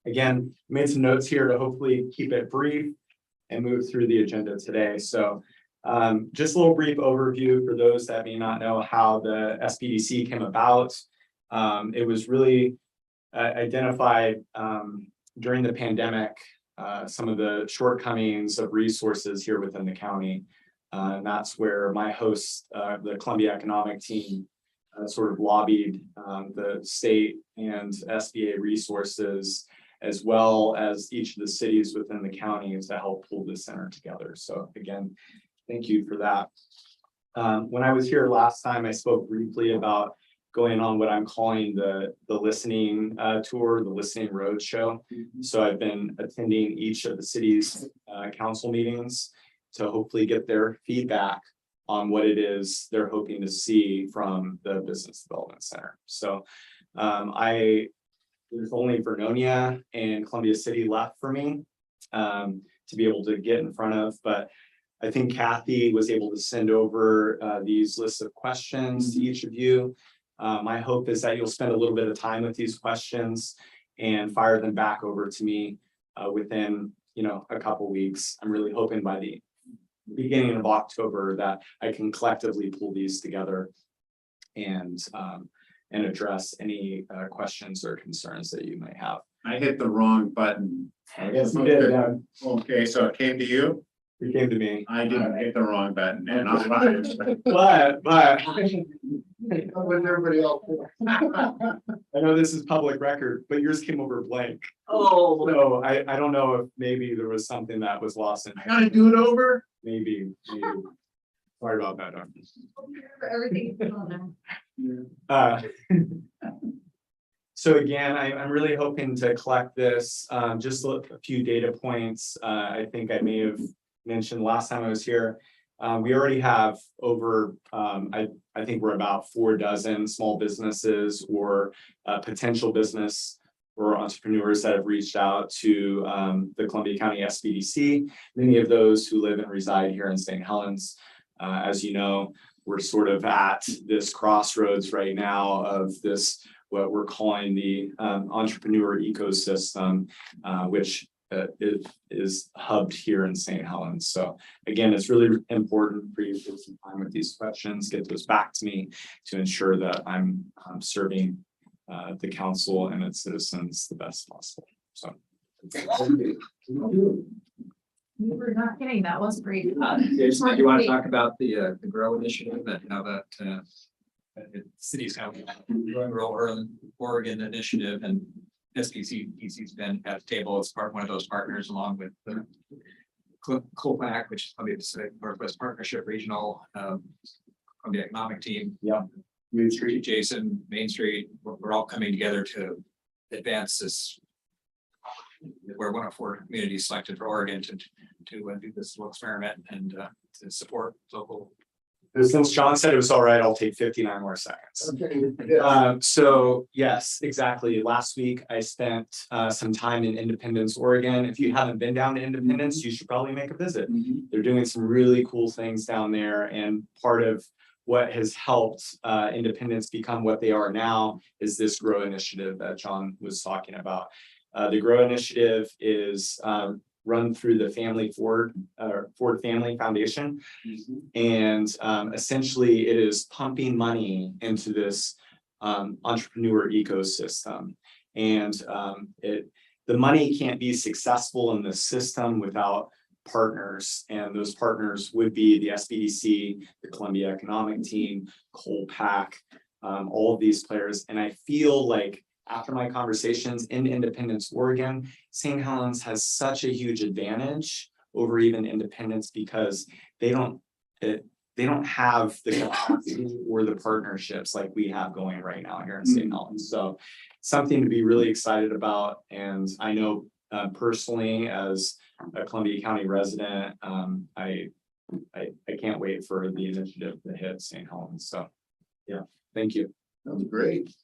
Again, made some notes here to hopefully keep it brief and move through the agenda today. So Just a little brief overview for those that may not know how the SBDC came about. It was really identified during the pandemic, some of the shortcomings of resources here within the county. And that's where my host, the Columbia Economic Team, sort of lobbied the state and SBA resources, as well as each of the cities within the county, to help pull this center together. So again, thank you for that. When I was here last time, I spoke briefly about going on what I'm calling the listening tour, the listening roadshow. So I've been attending each of the city's council meetings to hopefully get their feedback on what it is they're hoping to see from the Business Development Center. So there's only Vernonia and Columbia City left for me to be able to get in front of, but I think Kathy was able to send over these lists of questions to each of you. My hope is that you'll spend a little bit of time with these questions and fire them back over to me within, a couple weeks. I'm really hoping by the beginning of October that I can collectively pull these together and address any questions or concerns that you may have. I hit the wrong button. Yes, you did. Okay, so it came to you? It came to me. I didn't hit the wrong button, and I'm right. But With everybody else. I know this is public record, but yours came over blank. Oh, So I don't know if maybe there was something that was lost in. I gotta do it over? Maybe. Sorry about that, Doctor. Everything. So again, I'm really hoping to collect this, just a few data points. I think I may have mentioned last time I was here. We already have over, I think we're about 4 dozen small businesses or potential business or entrepreneurs that have reached out to the Columbia County SBDC. Many of those who live and reside here in St. Helens. As you know, we're sort of at this crossroads right now of this, what we're calling the entrepreneur ecosystem, which is hubbed here in St. Helens. So again, it's really important for you to take some time with these questions, get those back to me to ensure that I'm serving the council and its citizens the best possible. So. We're not kidding, that was great. Jason, do you want to talk about the GROW initiative and how that cities have GROW Oregon initiative, and SBC's been at the table as one of those partners, along with COPAC, which is Columbia Pacific Northwest Partnership Regional, Columbia Economic Team. Yeah. Main Street, Jason, Main Street, we're all coming together to advance this. We're one of 4 communities selected for Oregon to do this little experiment and to support local. Since John said it was all right, I'll take 59 more seconds. Okay. So yes, exactly. Last week I spent some time in Independence, Oregon. If you haven't been down to Independence, you should probably make a visit. They're doing some really cool things down there, and part of what has helped Independence become what they are now is this GROW initiative that John was talking about. The GROW initiative is run through the Ford Family Foundation. And essentially it is pumping money into this entrepreneur ecosystem. And the money can't be successful in the system without partners, and those partners would be the SBDC, the Columbia Economic Team, COPAC, all of these players. And I feel like after my conversations in Independence, Oregon, St. Helens has such a huge advantage over even Independence because they don't have the capacity or the partnerships like we have going right now here in St. Helens. So something to be really excited about. And I know personally, as a Columbia County resident, I can't wait for the initiative to hit St. Helens. So yeah, thank you. That was great.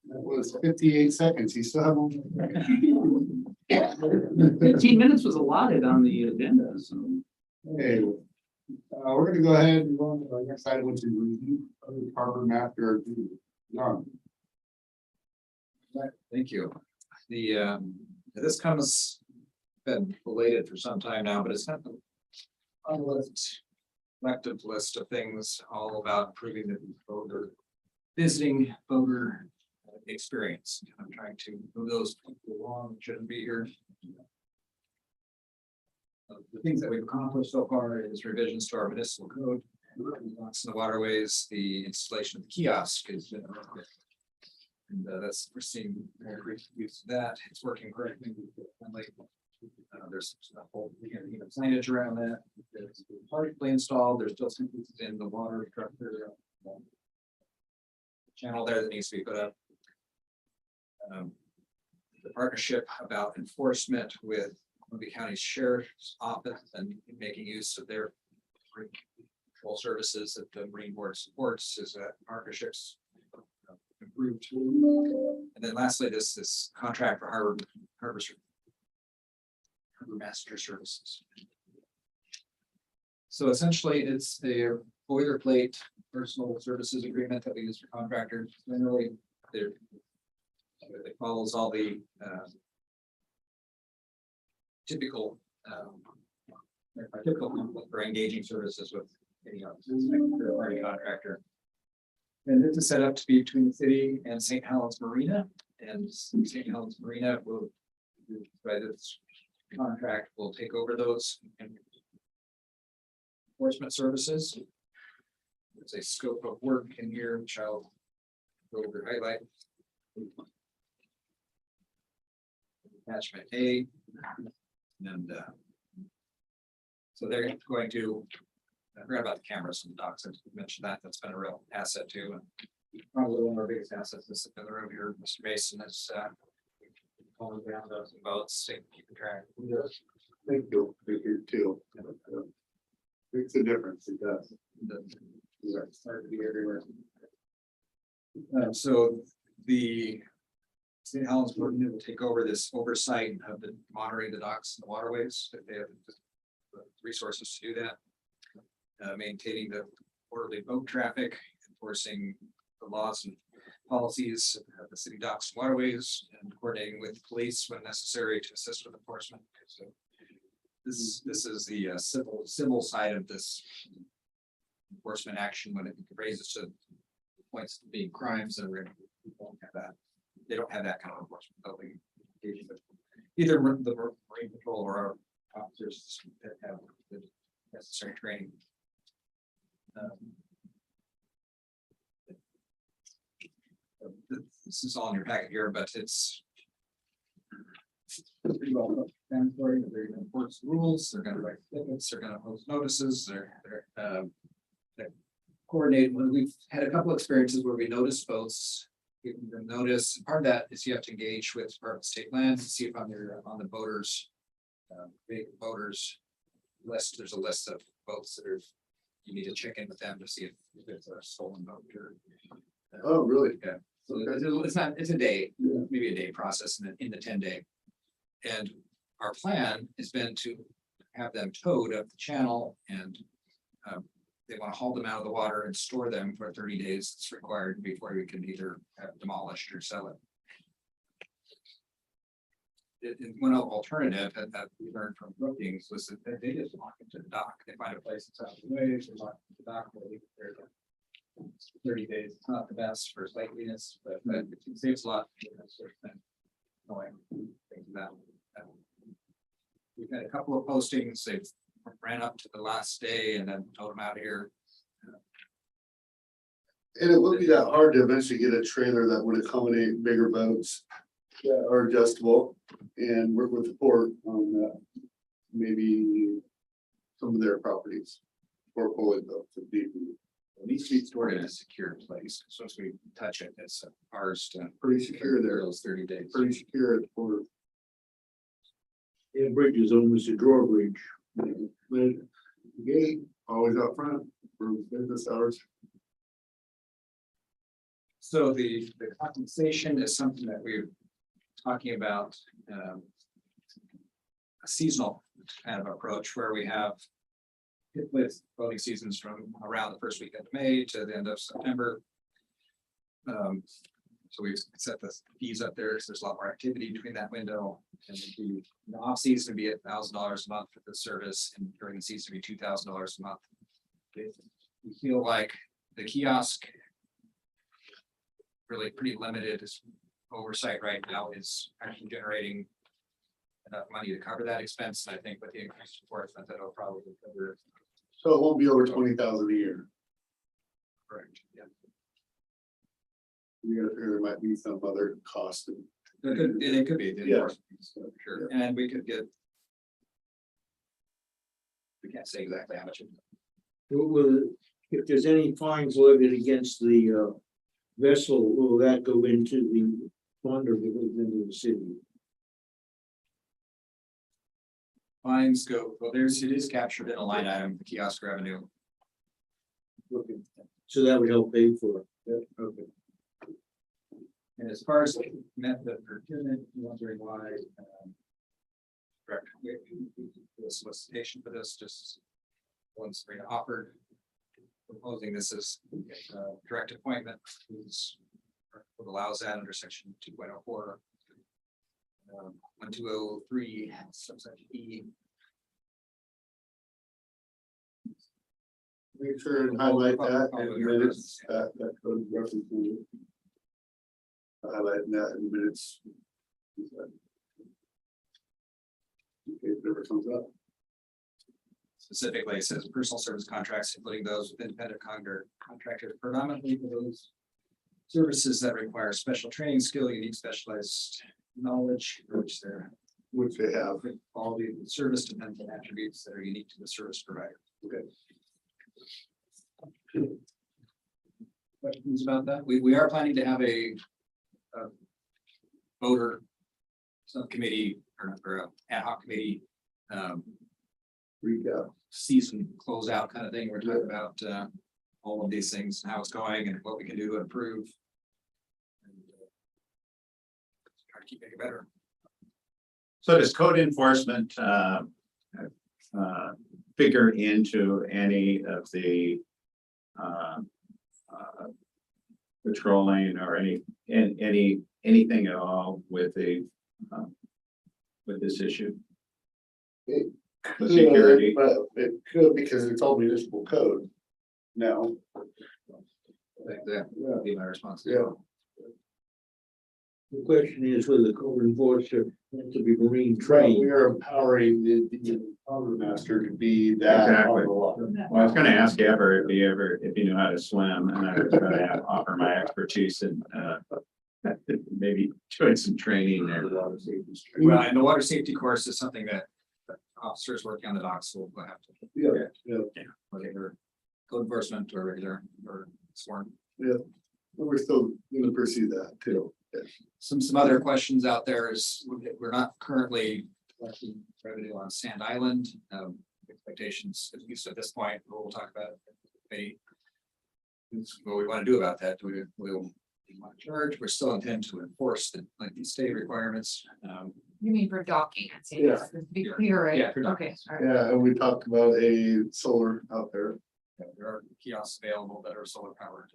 That was 58 seconds. You still have one. 15 minutes was allotted on the agenda, so. Okay, we're gonna go ahead and go on to our next item, which is review of the harbor master. John. Thank you. This comes been belated for some time now, but it's kind of on the list, collective list of things all about improving the voter, visiting voter experience. I'm trying to move those people along, shouldn't be here. The things that we've accomplished so far is revisions to our municipal code, locks in the waterways, the installation of the kiosk is. And that's, we're seeing more great use of that. It's working correctly. There's a whole, signage around that. It's partially installed. There's still some pieces in the water structure. Channel there that needs to be put up. The partnership about enforcement with Columbia County Sheriff's Office and making use of their control services that the Marine Board supports is partnerships improved. And then lastly, this contract for harbor master services. So essentially, it's a boilerplate personal services agreement that we use for contractors. Generally, it follows all the typical for engaging services with any third-party contractor. And this is set up to be between the city and St. Helens Marina, and St. Helens Marina will, by this contract, will take over those enforcement services. There's a scope of work in here, which I'll go over highlight. Attachment A, and so they're going to. I forgot about the cameras and the docks. I mentioned that. That's been a real asset too. And probably one of our biggest assets is in the room here. Mr. Mason is pulling down those boats, keeping track. Thank you. Thank you too. Makes a difference. It does. It's hard to be everywhere. So the St. Helens Marina will take over this oversight of the monitoring the docks and the waterways. If they have the resources to do that. Maintaining the orderly boat traffic, enforcing the laws and policies of the city docks and waterways, and coordinating with police when necessary to assist with enforcement. So this is the civil side of this enforcement action when it raises to points to being crimes, and we don't have that. They don't have that kind of enforcement. They'll be engaging with either the Marine Patrol or our officers that have the necessary training. This is all in your packet here, but it's pretty well mandatory. They're going to enforce the rules. They're going to write tickets. They're going to post notices. They're coordinate. When we've had a couple experiences where we notice boats, giving them notice. Part of that is you have to engage with Department of State Lands to see if on the boaters, vacant boaters list. There's a list of boats that are. You need to check in with them to see if it's a stolen boat or. Oh, really? Yeah. So it's a day, maybe a day process in the 10-day. And our plan has been to have them towed up the channel, and they want to haul them out of the water and store them for 30 days. It's required before we can either have demolished or sell it. One alternative that we learned from Brookings was that they just walk into the dock. They find a place that's out of the way. They walk into the dock. They leave it there. 30 days. It's not the best for sightliness, but it saves a lot. We've had a couple of postings. They've ran up to the last day and then towed them out of here. And it wouldn't be that hard to eventually get a trailer that would accommodate bigger boats that are adjustable and work with the port on maybe some of their properties for pulling boats. It needs to be stored in a secure place. So once we touch it, it's ours to Pretty secure there. those 30 days. Pretty secure at the port. And bridge is almost a drawbridge. The gate always out front for business hours. So the compensation is something that we're talking about, a seasonal kind of approach where we have with boating seasons from around the first weekend of May to the end of September. So we've set the fees up there, so there's a lot more activity between that window. And the off season would be $1,000 a month for the service, and during the season would be $2,000 a month. We feel like the kiosk really pretty limited oversight right now is actually generating enough money to cover that expense. And I think with the increased enforcement, that'll probably cover. So it won't be over 20,000 a year. Correct. Yeah. You gotta figure there might be some other cost. It could be. the Yeah. enforcement piece, Sure, and we could get. We can't say exactly how much. If there's any fines levied against the vessel, will that go into the fund or goes into the city? Fines go, well, it is captured in a line item, the kiosk revenue. Okay. So that would help pay for it. Okay. And as far as method of procurement, wondering why. Direct, the solicitation for this, just once we offered. Proposing this as direct appointment, what allows that under section 2.04. 1203 subsection E. Make sure and highlight that in the minutes, that code reference. Highlighting that in the minutes. Okay, whatever comes up. Specifically, it says personal service contracts, including those with independent contractors, predominantly for those services that require special training, skill, unique specialized knowledge, Which they have. all the service dependent attributes that are unique to the service provider. Okay. Questions about that? We are planning to have a voter subcommittee or a ad hoc committee Recap. season closeout kind of thing. We're talking about all of these things, how it's going and what we can do to improve. And, try to keep it better. So does code enforcement figure into any of the patrolling or anything at all with the with this issue? The security. But it could because it's all municipal code. No. That would be my responsibility. The question is whether the code enforcer has to be marine Right, trained. we are empowering the harbor master to be that. Exactly. on the law. Well, I was gonna ask Ever if he knew how to swim, and I was gonna offer my expertise in maybe doing some training there. Well, and the water safety course is something that officers working on the docks will have to. Yeah. Whether code enforcement or regular or sworn. But we're still gonna pursue that too. Some other questions out there is we're not currently collecting revenue on Sand Island. Expectations, at least at this point, we'll talk about what we want to do about that. We'll want to charge. We're still intend to enforce the state requirements. You mean for docking? Yeah. To be clear, right? Yeah, for Okay. all right. Yeah, and we talked about a solar out there. There are kiosks available that are solar powered.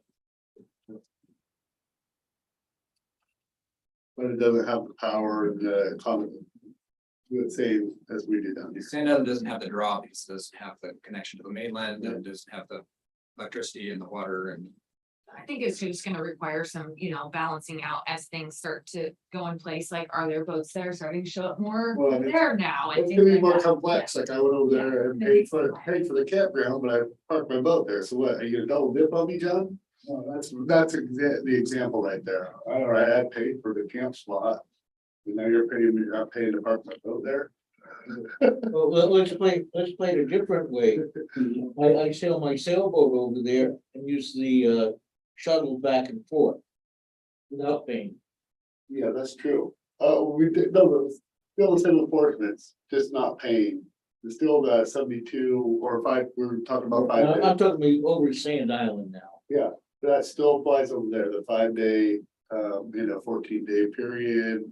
But it doesn't have the power and the common. Do it same as we do down here. Sand Island doesn't have the draw because it doesn't have the connection to the mainland and it doesn't have the electricity and the water and. I think it's just gonna require some, balancing out as things start to go in place, like are there boats that are starting to show up more Well, I mean, there now? and It's things gonna be like more that. complex, like I went over there and paid for the campground, but I parked my boat there, so what, are you gonna double dip on me, John? No, that's the example right there, all right, I paid for the camp spot. And now you're not paying to park my boat there? Well, let's play it a different way. I sail my sailboat over there and use the shuttle back and forth without paying. Yeah, that's true, we did, no, still the same enforcements, just not paying. It's still the 72 or 5, we were talking about 5 days. I'm talking about over Sand Island now. Yeah, that still applies over there, the 5-day, 14-day period.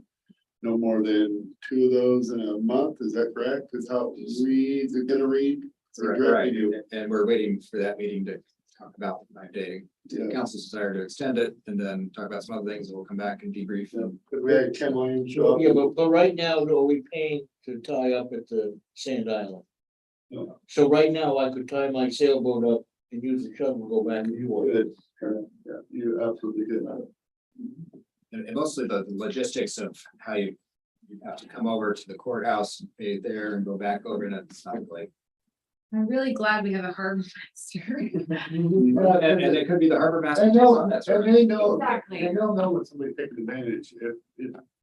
No more than 2 of those in a month, is that correct? Is how it reads, it's gonna read? Right, and we're waiting for that meeting to talk about the 9-day Yeah. council's desire to extend it, and then talk about some other things, and we'll come back and debrief. We had Ken Williams show up. Yeah, but right now, are we paying to tie up at the Sand Island? No. So right now, I could tie my sailboat up and use the shuttle, and go back and forth. Good. Yeah, you absolutely did. And mostly the logistics of how you have to come over to the courthouse, pay there and go back over, and it's not like. I'm really glad we have a harbor master. And it could be the harbor master. And they'll know, Exactly. and they'll know when somebody's taking advantage.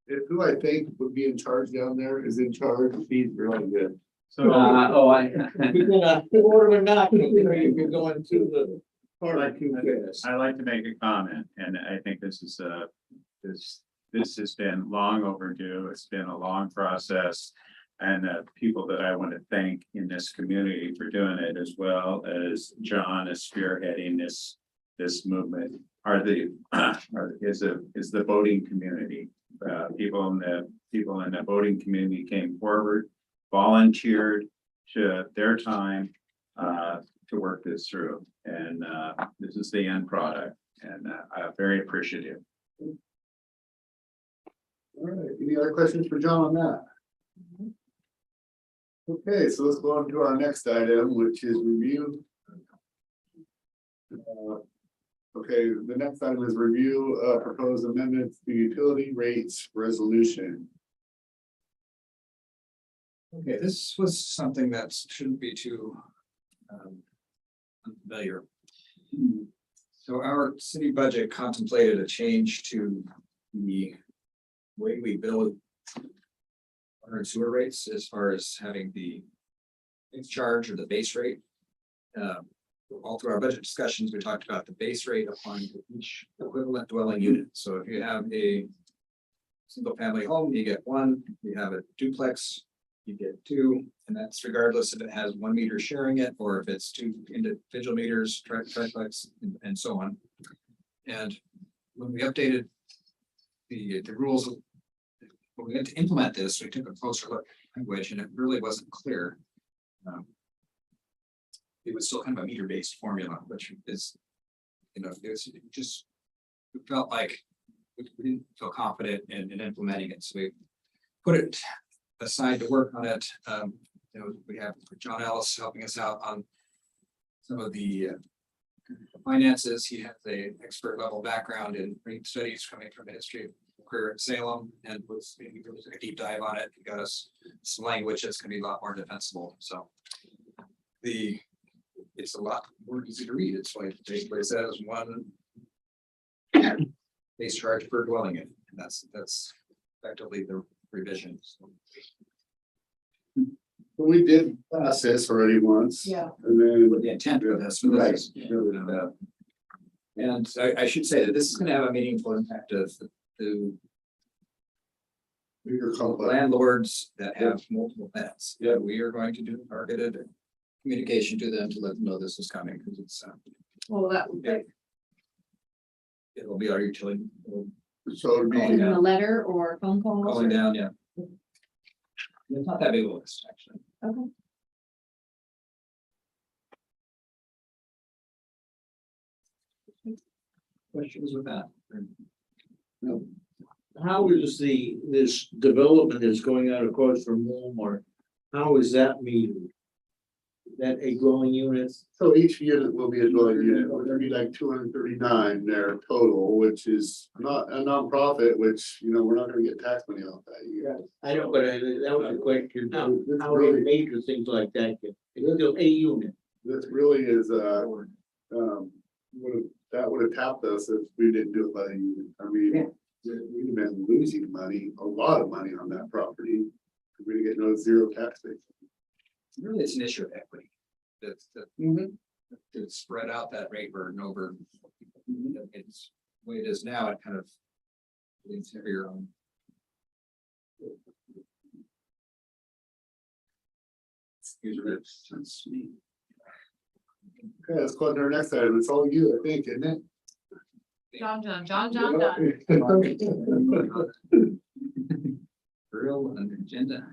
If who I think would be in charge down there is in charge, he's really good. So, You're gonna order or not, if you're going to the part too fast. I'd like to make a comment, and I think this is this has been long overdue. It's been a long process. And people that I want to thank in this community for doing it, as well as John is spearheading this movement, is the boating community. People in the boating community came forward, volunteered to their time to work this through, and this is the end product, and I'm very appreciative. All right, any other questions for John on that? Okay, so let's go on to our next item, which is review. Okay, the next item is review proposed amendments to utility rates resolution. Okay, this was something that shouldn't be too unfamiliar. So our city budget contemplated a change to the way we bill water and sewer rates, as far as having the base charge or the base rate. All through our budget discussions, we talked about the base rate applying to each equivalent dwelling unit. So if you have a single family home, you get one. You have a duplex, you get two, and that's regardless if it has 1 meter sharing it, or if it's 2 individual meters, triplex, and so on. And when we updated the rules, when we had to implement this, we took a closer look at language, and it really wasn't clear. It was still kind of a meter-based formula, which is, it's just, we felt like we didn't feel confident in implementing it, so we put it aside to work on it. We have John Ellis helping us out on some of the finances. He has a expert level background in rate studies coming from the history of career at Salem, and was maybe really a deep dive on it. He got us some language that's going to be a lot more defensible. So it's a lot more easy to read. It's like basically it says 1 base charge per dwelling unit, and that's effectively the revision. So. We did pass this already once. Yeah. And then With the intent of this. Right. And I should say that this is going to have a meaningful impact of the bigger complex. landlords that have multiple tenants. Yeah. We are going to do targeted communication to them to let them know this is coming, because it's Well, that, it will be our utility So it'd Calling be, down. a letter or phone calls? calling down, yeah. It's not that big of a list, actually. Okay. Questions with that? no, How is this development that's going out across from Walmart, how is that metered? That a dwelling unit? so each unit will be a dwelling unit, there'll be like 239 there total, which is not a nonprofit, which, we're not gonna get tax money off that. I know, but that was a question, It's how really- they major things like that, it's still a unit. This really is, that would have tapped us if we didn't do it by the unit. I mean, we'd have been losing money, a lot of money on that property. We'd get no zero tax base. Really, it's an issue of equity. That's to spread out that rate burden over. It's the way it is now, it kind of leaves heavier on. That's me. Okay, let's go on to our next item. It's all you, I think, isn't it? John. Real and agenda.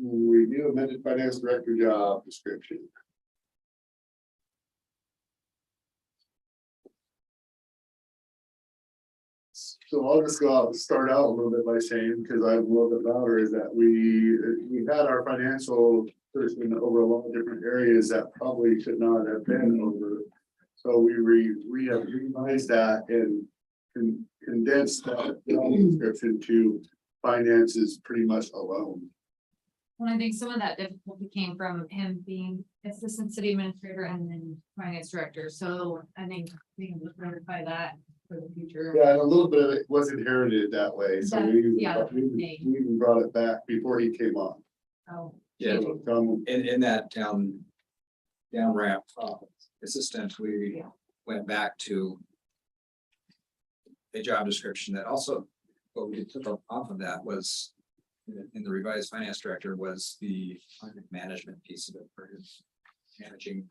Review amended finance director job description. So I'll just go out and start out a little bit by saying, because I'm a little bit louder, is that we had our financial person over a lot of different areas that probably should not have been over. So we have revised that and condensed that job description to finances pretty much alone. Well, I think some of that difficulty came from him being assistant city administrator and then finance director, so I think we can just verify that for the future. Yeah, and a little bit of it was inherited that way, so Yeah. we even brought it back before he came on. Oh, Yeah, So, in that down ramp, assistant, we Yeah. went back to a job description that also, what we took off of that was in the revised finance director was the project management piece of it for his managing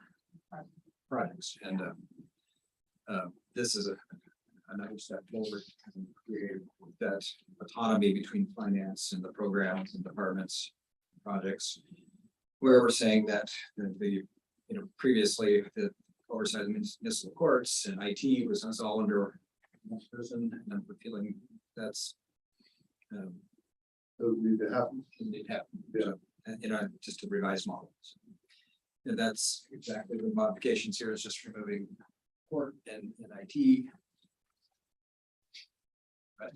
projects. And this is another step forward to create that autonomy between finance and the programs and departments, projects. Where we're saying that previously the oversight of municipal courts and IT was all under one person, and we're feeling that's it'll need to happen. Just a revised model. And that's exactly the modifications here, is just removing court and IT. Right.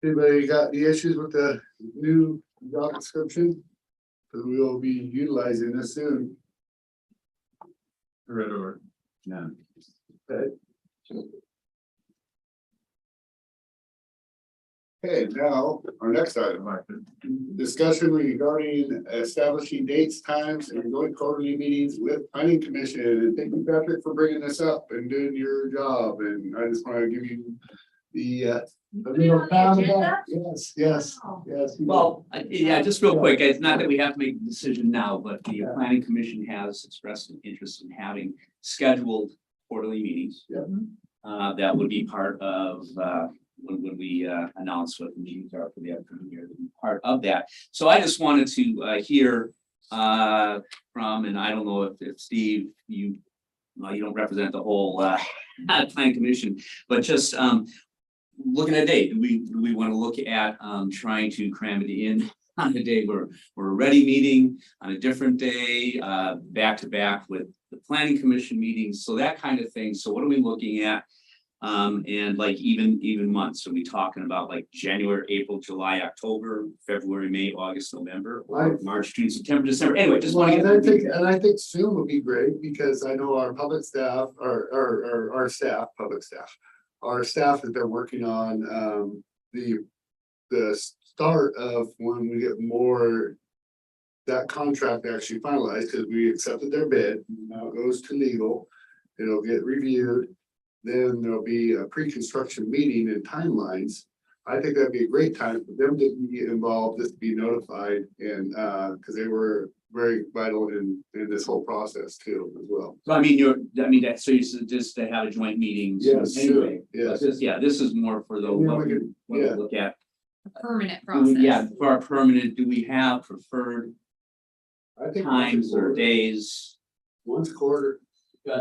Anybody got any issues with the new job description? Because we will be utilizing this soon. Right over. No. Okay. Okay, now, our next item, discussion regarding establishing dates, times, and going quarterly meetings with planning commission. And thank you, Patrick, for bringing this up and doing your job. And I just want to give you the yes. Well, yeah, just real quick, it's not that we have to make a decision now, but the planning commission has expressed an interest in having scheduled quarterly meetings. Yeah. That would be part of, when we announce what the meetings are for the upcoming year, part of that. So I just wanted to hear from, and I don't know if Steve, you don't represent the whole planning commission, but just looking at a date, do we want to look at trying to cram it in on a day where we're already meeting on a different day, back to back with the planning commission meetings, so that kind of thing. So what are we looking at? And like even months, are we talking about like January, April, July, October, February, May, August, November, or March, June, September, December? Anyway, just want to get. I think soon would be great, because I know our public staff, our staff that they're working on the start of when we get more that contract actually finalized, because we accepted their bid. Now it goes to legal, it'll get reviewed. Then there'll be a pre-construction meeting and timelines. I think that'd be a great time for them to be involved, just to be notified, and because they were very vital in this whole process too, as well. So so you said just to have a joint meeting. Yes, Anyway, yes. this is more for the, what we look at. A permanent process. Yeah, for our permanent, do we have preferred I think times or days? once a quarter,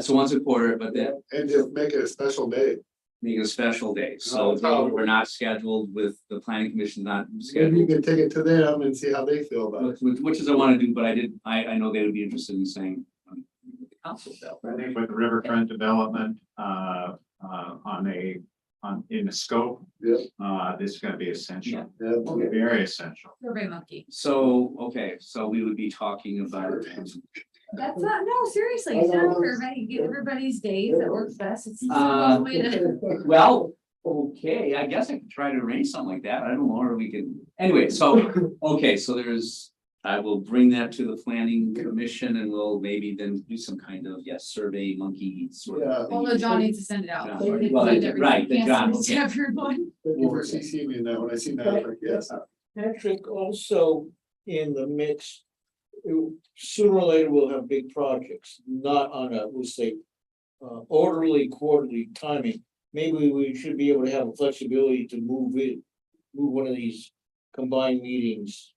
So once a quarter, but then and just make it a special day. make it a special day. So we're not scheduled with the planning commission, not Maybe you scheduled. can take it to them and see how they feel about it. Which is I want to do, but I know they would be interested in saying. The council felt. I think with the riverfront development, in the scope. Yep. This is gonna be essential, Yeah. very essential. Survey monkey. So, okay, so we would be talking about. That's not, no, seriously, I know. get everybody's days that works best. It's the Uh, way to. Well, okay, I guess I could try to arrange something like that. I don't know, or we can, anyway, so, okay, so I will bring that to the planning commission and we'll maybe then do some kind of, survey monkey sort Yeah. of. thing. Although John needs to send it out. John, So he didn't well, send everything. right, the He has John, to send okay. everyone. Thank you for CCing me in that when I see that, like, yes. Patrick, also in the mix, sooner or later we'll have big projects, not on a, we'll say, orderly quarterly timing. Maybe we should be able to have flexibility to move one of these combined meetings.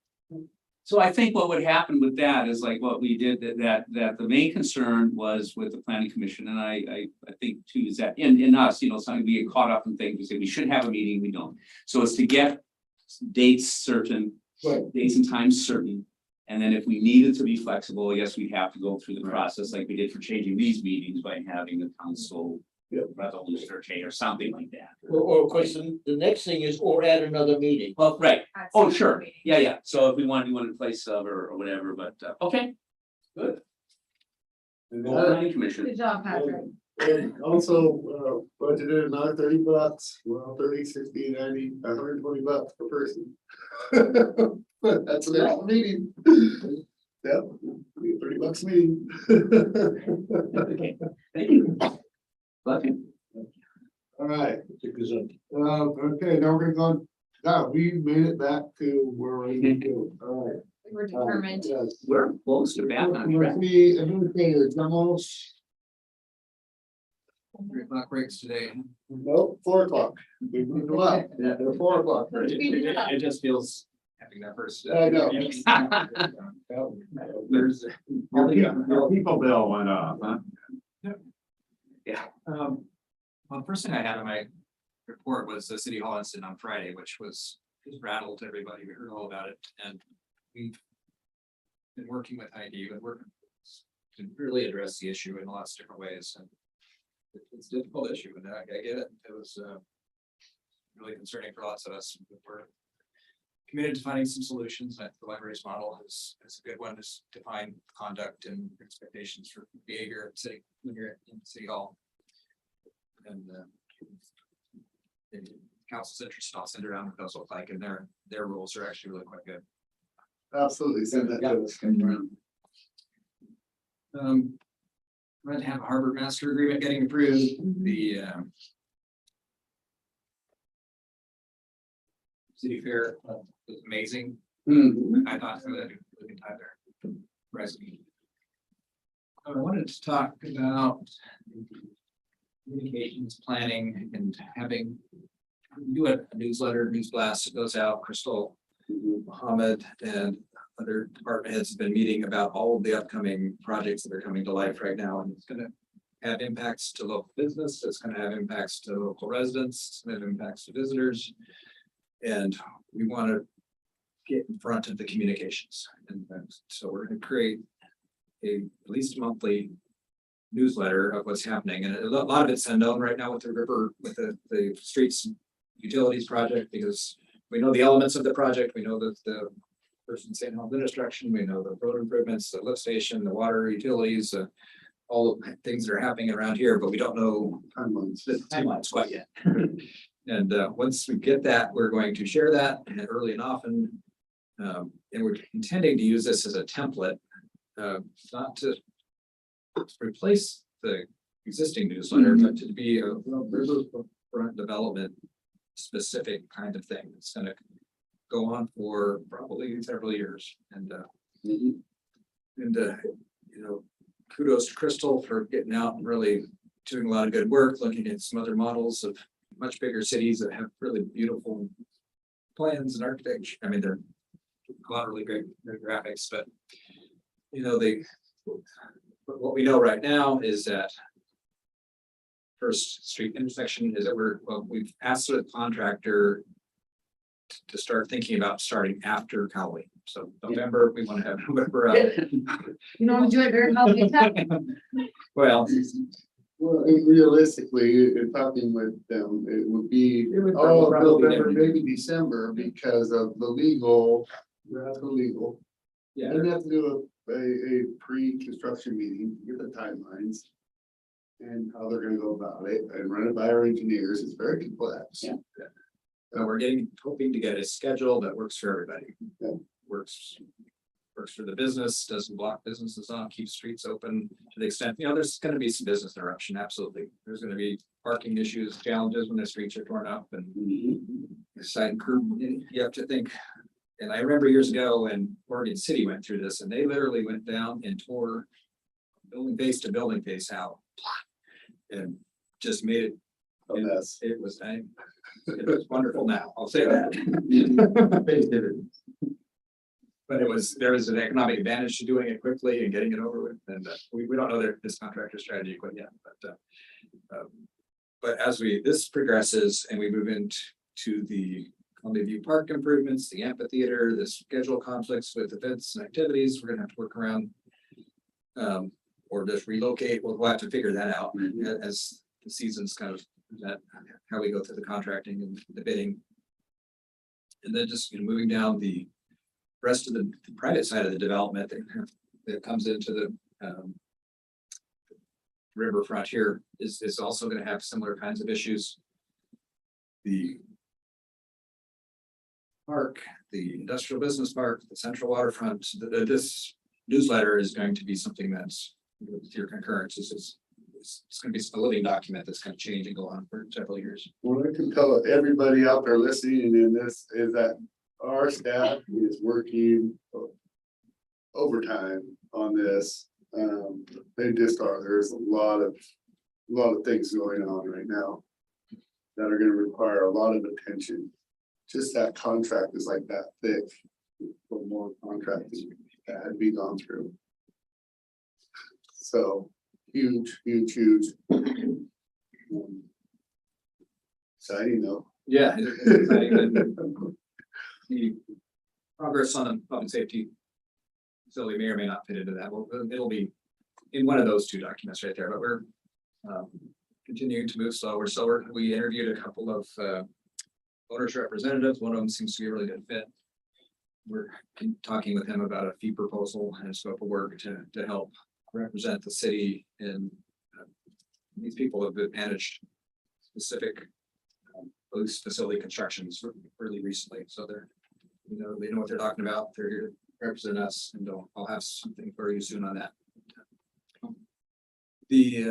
So I think what would happen with that is like what we did, that the main concern was with the planning commission, and I think too, is that in us, something we get caught up in things, we say we should have a meeting, we don't. So it's to get dates certain, dates and times certain. And then if we needed to be flexible, yes, we'd have to go through the process like we did for changing these meetings by having the council resolution or change or something like that. Or of course, the next thing is, or add another meeting. Well, right. Oh, sure. Yeah. So if we want to do one in place of or whatever, but okay, good. Well, planning commission. Good job, Patrick. And also, budgeted another $30, well, 30, 60, 90, 120 bucks per person. But that's an extra meeting. Yep, $30 a meeting. Okay, thank you. Love you. All right. Okay, now we're gonna go, now we made it back to where we need to go. All right. We're determined. Yes. We're close to back on track. The administrator, demos, 3 o'clock breaks today. nope, 4 o'clock. We moved them up. Yeah, they're 4 o'clock. It just feels having that first. I know. There's. Your people bill went up, huh? Well, the first thing I had on my report was the city hall incident on Friday, which was just rattled everybody. We heard all about it, and we've been working with ID, but we're to really address the issue in lots of different ways, and it's a difficult issue, and I get it. It was really concerning for lots of us. We're committed to finding some solutions. The library's model is a good one, is define conduct and expectations for behavior at city, when you're in city hall. And council's interest, I'll send around what those look like, and their rules are actually really quite good. Absolutely, send that to us. We're going to have a harbor master agreement getting approved. The city fair was amazing. I thought for that really time there. Rescue. I wanted to talk about communications planning and having do a newsletter, news blast that goes out. Crystal, Mohammed, and other department heads have been meeting about all of the upcoming projects that are coming to life right now, and it's going to have impacts to local business. It's going to have impacts to local residents. It's going to have impacts to visitors, and we want to get in front of the communications. And so we're going to create at least monthly newsletter of what's happening, and a lot of it's unknown right now with the river, with the streets utilities project, because we know the elements of the project. We know that the person saying home construction, we know the road improvements, the lift station, the water utilities, all of the things that are happening around here, but we don't know the timelines quite yet. And once we get that, we're going to share that early and often, and we're intending to use this as a template, not to replace the existing newsletter, but to be a riverfront development specific kind of thing. It's going to go on for probably several years, and kudos to Crystal for getting out and really doing a lot of good work, looking at some other models of much bigger cities that have really beautiful plans and architecture. I mean, they're a lot of really great graphics, but what we know right now is that First Street intersection is that we've asked the contractor to start thinking about starting after Halloween. So November, we want to have November out. You don't do it during Halloween time? Well, and realistically, in talking with them, it would be November, maybe December, because of the legal, that's illegal. Yeah. They'd have to do a pre-construction meeting, get the timelines. And how they're gonna go about it and run it by our engineers. It's very complex. Yeah. We're hoping to get a schedule that works for everybody. Yeah. Works for the business, doesn't block businesses off, keeps streets open to the extent, there's gonna be some business interruption, absolutely. There's gonna be parking issues, challenges when the streets are torn up and side curb. You have to think, and I remember years ago when Oregon City went through this, and they literally went down and tore building face to building face out. And just made it a mess. It was wonderful now, I'll say that. But there was an economic advantage to doing it quickly and getting it over with, and we don't know this contractor strategy quite yet, but as this progresses and we move into the Columbia View Park improvements, the amphitheater, the schedule conflicts with events and activities, we're gonna have to work around. Or just relocate, we'll have to figure that out as the seasons kind of, how we go through the contracting and the bidding. And then just, moving down the rest of the private side of the development that comes into the riverfront here is also gonna have similar kinds of issues. The park, the industrial business park, the central waterfront, this newsletter is going to be something that's, with your concurrence, it's gonna be a living document that's gonna change and go on for several years. What I can tell everybody out there listening in this is that our staff is working overtime on this. They just are, there's a lot of things going on right now that are gonna require a lot of attention. Just that contract is like that thick for more contracting that had to be gone through. So huge. Exciting though. Yeah. It's exciting. The progress on the public safety facility may or may not fit into that. Well, it'll be in one of those two documents right there, but we're continuing to move slow. We interviewed a couple of owners representatives. One of them seems to be a really good fit. We're talking with him about a fee proposal and a scope of work to help represent the city, and these people have managed specific police facility constructions really recently, so they know what they're talking about. They're here to represent us, and I'll have something for you soon on that. The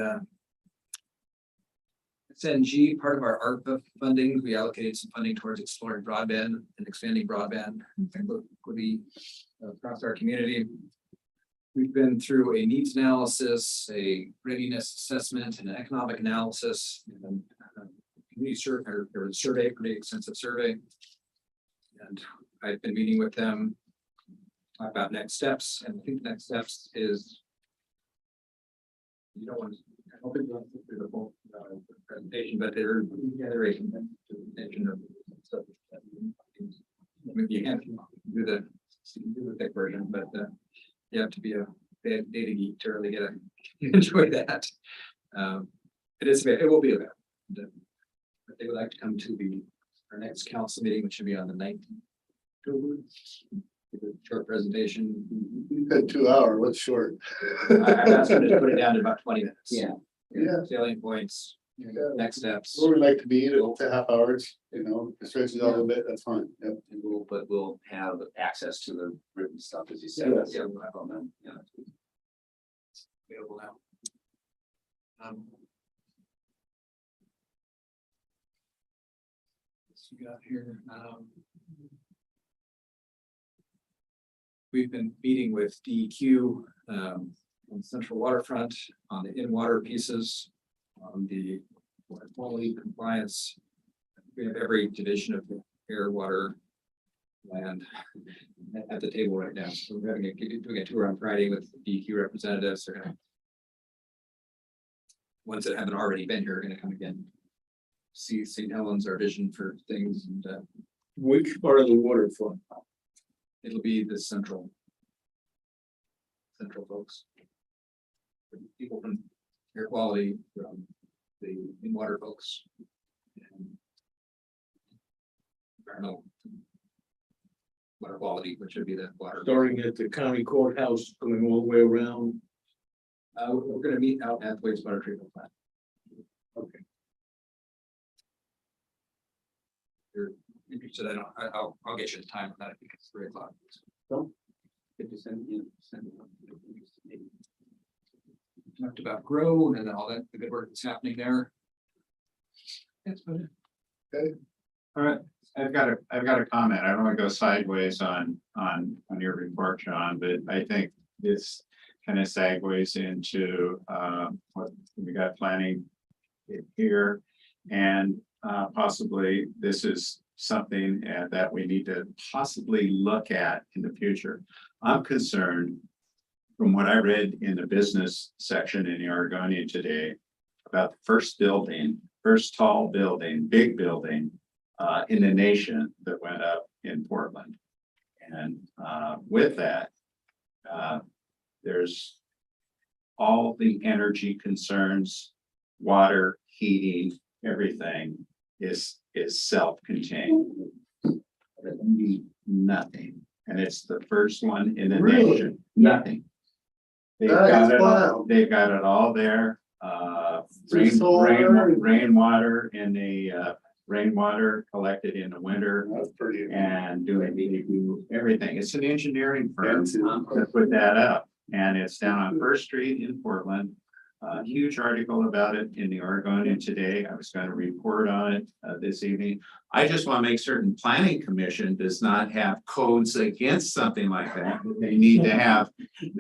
SNG, part of our ARPA funding, we allocated some funding towards exploring broadband and expanding broadband equity across our community. We've been through a needs analysis, a readiness assessment, and an economic analysis, and community survey, pretty extensive survey. And I've been meeting with them about next steps, and I think the next steps is I don't think we'll go through the whole presentation, but they're reiteration of stuff. Maybe you can't do the thick version, but you have to be a data geek to really enjoy that. It will be about. But they would like to come to our next council meeting, which should be on the 19th of October. Give a short presentation. You said 2 hours, what's short? I asked them to put it down to about 20 minutes. Yeah. Salient points, next steps. Where we like to be, to half hours, stretch it out a little bit, that's fine. Yep. And we'll have access to the written stuff, as you said. Yes. Yeah, we'll have on them, yeah. Available now. What's we got here? We've been meeting with DEQ on the central waterfront, on the in-water pieces, on the water quality compliance. We have every division of the air, water, land at the table right now. So we're doing a tour on Friday with the DEQ representatives. They're gonna, ones that haven't already been here are gonna come again. See St. Helens, our vision for things, and Which part of the waterfront? it'll be the central folks. People from air quality, from the in-water folks. And environmental water quality, which would be the water. Starting at the county courthouse, going all the way around. We're gonna meet out at the wastewater treatment plant. Okay. If you're interested, I'll get you the time on that. I think it's 3 o'clock. If you send it. Talked about grow and all that, the good work that's happening there. That's about it. All right, I've got a comment. I don't want to go sideways on your report, John, but I think this kind of segues into what we got planning here. And possibly this is something that we need to possibly look at in the future. I'm concerned from what I read in the business section in the Oregonian today about the first tall building, big building in the nation that went up in Portland. And with that, there's all the energy concerns, water, heating, everything is self-contained. But it need nothing, and it's the first one in the Really? nation, nothing. They've That got is it all, wild. they've got it all there, Through solar. rainwater in the rainwater collected in the winter. That's pretty. And do everything. It's an engineering firm Fancy. that put that up, and it's down on First Street in Portland. Huge article about it in the Oregonian today. I was going to report on it this evening. I just want to make certain planning commission does not have codes against something like that. They need to have, you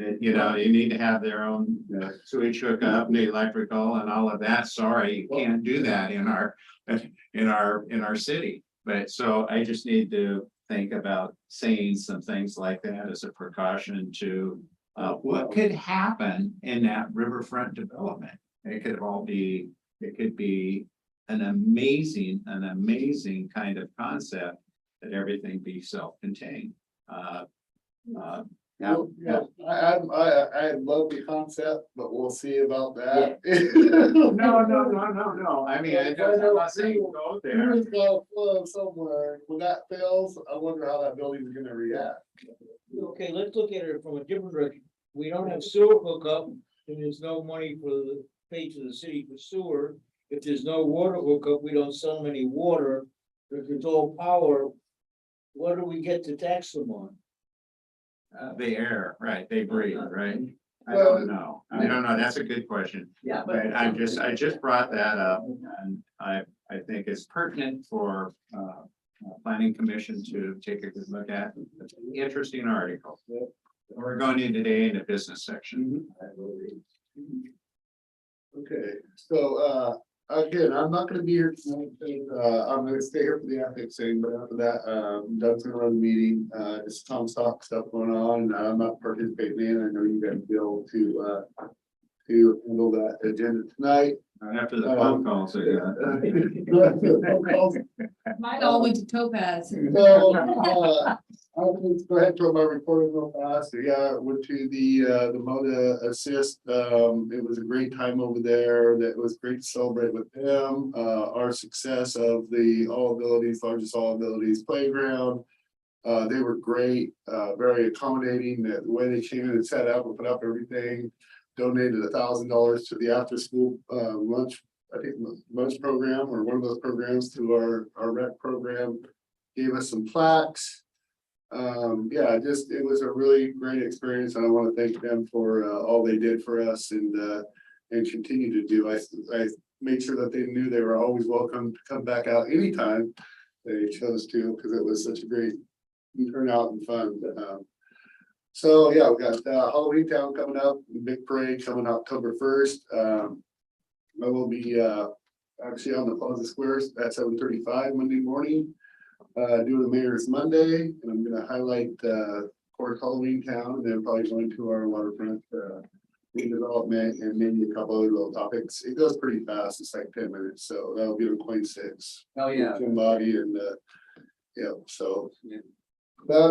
need to have their own sewage hookup, the electrical and all of that. Sorry, you can't do that in our city. But so I just need to think about saying some things like that as a precaution to what could happen in that riverfront development. It could be an amazing kind of concept that everything be self-contained. Yeah, I love the concept, but we'll see about that. No. I mean, I'm not saying go there. It's gonna flow somewhere. When that fails, I wonder how that building's gonna react. Okay, let's look at it from a different direction. We don't have sewer hookup, and there's no money for the pay to the city for sewer. If there's no water hookup, we don't sell them any water. If it's all power, what do we get to tax them on? The air, right, they breathe, right? I don't know. That's a good question. Yeah, But I just brought that up, and I think it's pertinent for planning commission to take a good look at. It's an interesting article. We're going in today in the business section. Okay, so again, I'm not gonna be here tonight. I'm gonna stay here for the ethics thing, but after that, Doug's gonna run the meeting. It's Comstock stuff going on, and I'm not participating in. I know you guys will to handle that agenda tonight. After the phone calls, Mine all went to Topaz. So, I'll just go ahead and throw my reporting real fast. Yeah, went to the MODA assist. It was a great time over there. That was great to celebrate with them. Our success of the largest all abilities playground. They were great, very accommodating. The way they came in and set up and put up everything. Donated $1,000 to the after school lunch, I think lunch program or one of those programs to our rec program. Gave us some plaques. Yeah, it was a really great experience, and I want to thank them for all they did for us and continue to do. I made sure that they knew they were always welcome to come back out anytime they chose to, because it was such a great turnout and fun. So yeah, we got Halloween Town coming up, big parade coming October 1st. I will be actually on the Plaza Squares at 7:35 Monday morning. Doing the Mayor's Monday, and I'm gonna highlight of course Halloween Town, and then probably going to our waterfront redevelopment and maybe a couple other little topics. It goes pretty fast, it's like 10 minutes, so that'll be on Coin 6. Oh, yeah. Jim Body and so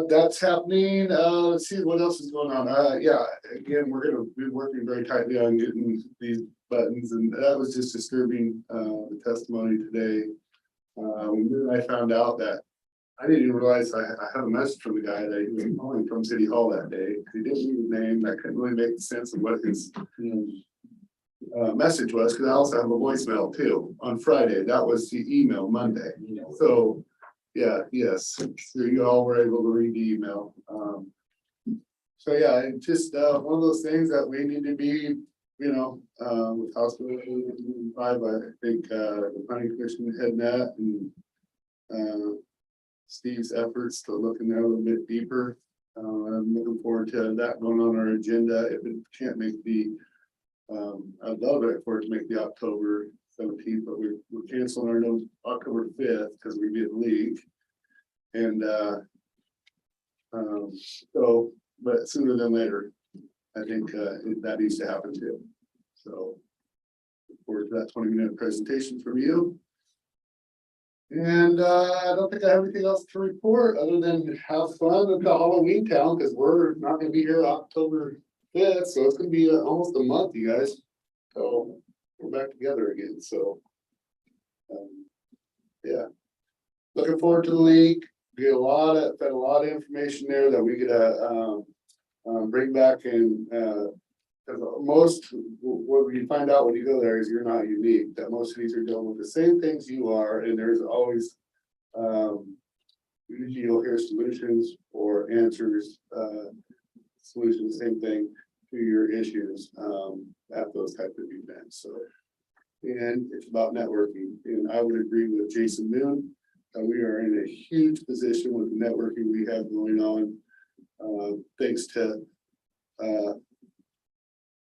that's happening. Let's see what else is going on. Yeah, again, we're gonna be working very tightly on getting these buttons, and that was just disturbing, the testimony today. When I found out that I didn't even realize I had a message from the guy that he was calling from City Hall that day. He didn't leave his name. I couldn't really make sense of what his message was, because I also have a voicemail too on Friday. That was the email Monday. So yeah, yes, so you all were able to read the email. So yeah, it's just one of those things that we need to be, with House Bill 5, I think the planning commission heading that, and Steve's efforts to look in there a little bit deeper. I'm looking forward to that going on our agenda. If it can't make the, I'd love it for it to make the October 17th, but we're canceling our October 5th because we did leak. And, so, but sooner than later, I think, that needs to happen too. So. Look forward to that 20-minute presentation from you. And, I don't think I have anything else to report other than have fun at the Halloween town, because we're not gonna be here October 5th, so it's gonna be almost a month, you guys. So we're back together again, so. Yeah. Looking forward to the league. Get a lot of information there that we could bring back and 'cause most, what you find out when you go there is you're not unique, that most cities are dealing with the same things you are, and there's always usually you'll hear solutions or answers, solutions, same thing to your issues at those type of events, so. And it's about networking, and I would agree with Jason Moon, that we are in a huge position with the networking we have going on. Thanks to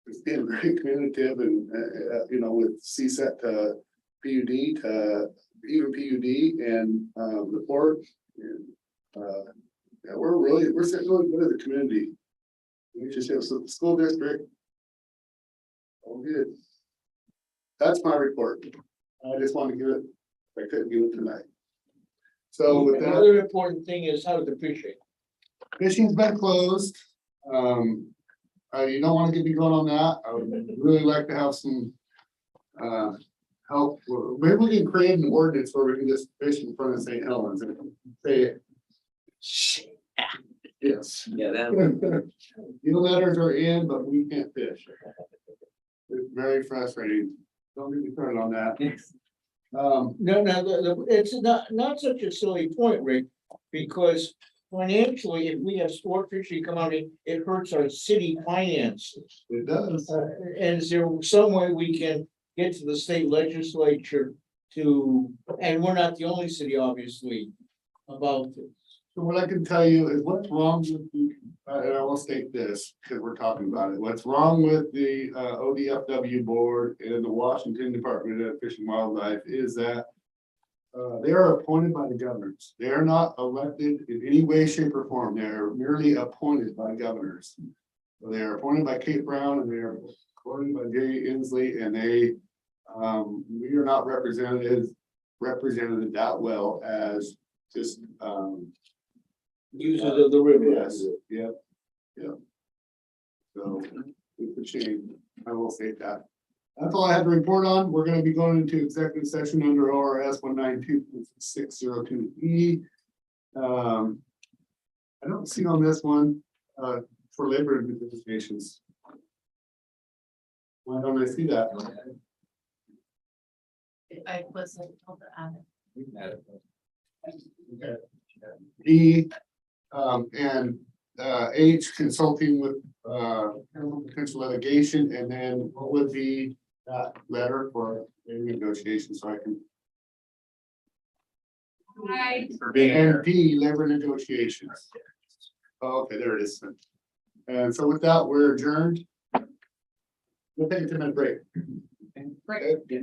it's being very communicative and, you know, with CSET to PUD to even PUD and the port. And yeah, we're sitting really good as a community. We just have some school district. All good. That's my report. I just want to give it, I couldn't give it tonight. So with that, Another important thing is how to appreciate. fishing's been closed. You don't want to get me going on that. I would really like to have some help. Maybe we can create an ordinance where we can just fish in front of St. Helens and say it. Yes. Yeah, that. Deal letters are in, but we can't fish. It's very frustrating. Don't get me started on that. No, it's not such a silly point, Rick, because financially, if we have sport fishing come out, it hurts our city finances. It does. And is there some way we can get to the state legislature to, and we're not the only city, obviously, about this. So what I can tell you is what's wrong with the, and I will state this because we're talking about it. What's wrong with the ODFW board and the Washington Department of Fish and Wildlife is that they are appointed by the governors. They are not elected in any way, shape, or form. They are merely appointed by governors. So they are appointed by Kate Brown and they are appointed by Jerry Inslee, and they we are not represented that well as just Users of the river. yes, yep, yep. So it's a shame. I will state that. That's all I have to report on. We're gonna be going into executive session under ORS 192.602E. I don't see on this one for labor negotiations. Why don't I see that? I wasn't told to add it. Okay. E, and H, consulting with potential litigation, and then what would be that letter for negotiation, so I can. Hi. And D, labor negotiations. Oh, okay, there it is. And so with that, we're adjourned. We'll take a 10-minute break. Right. Okay.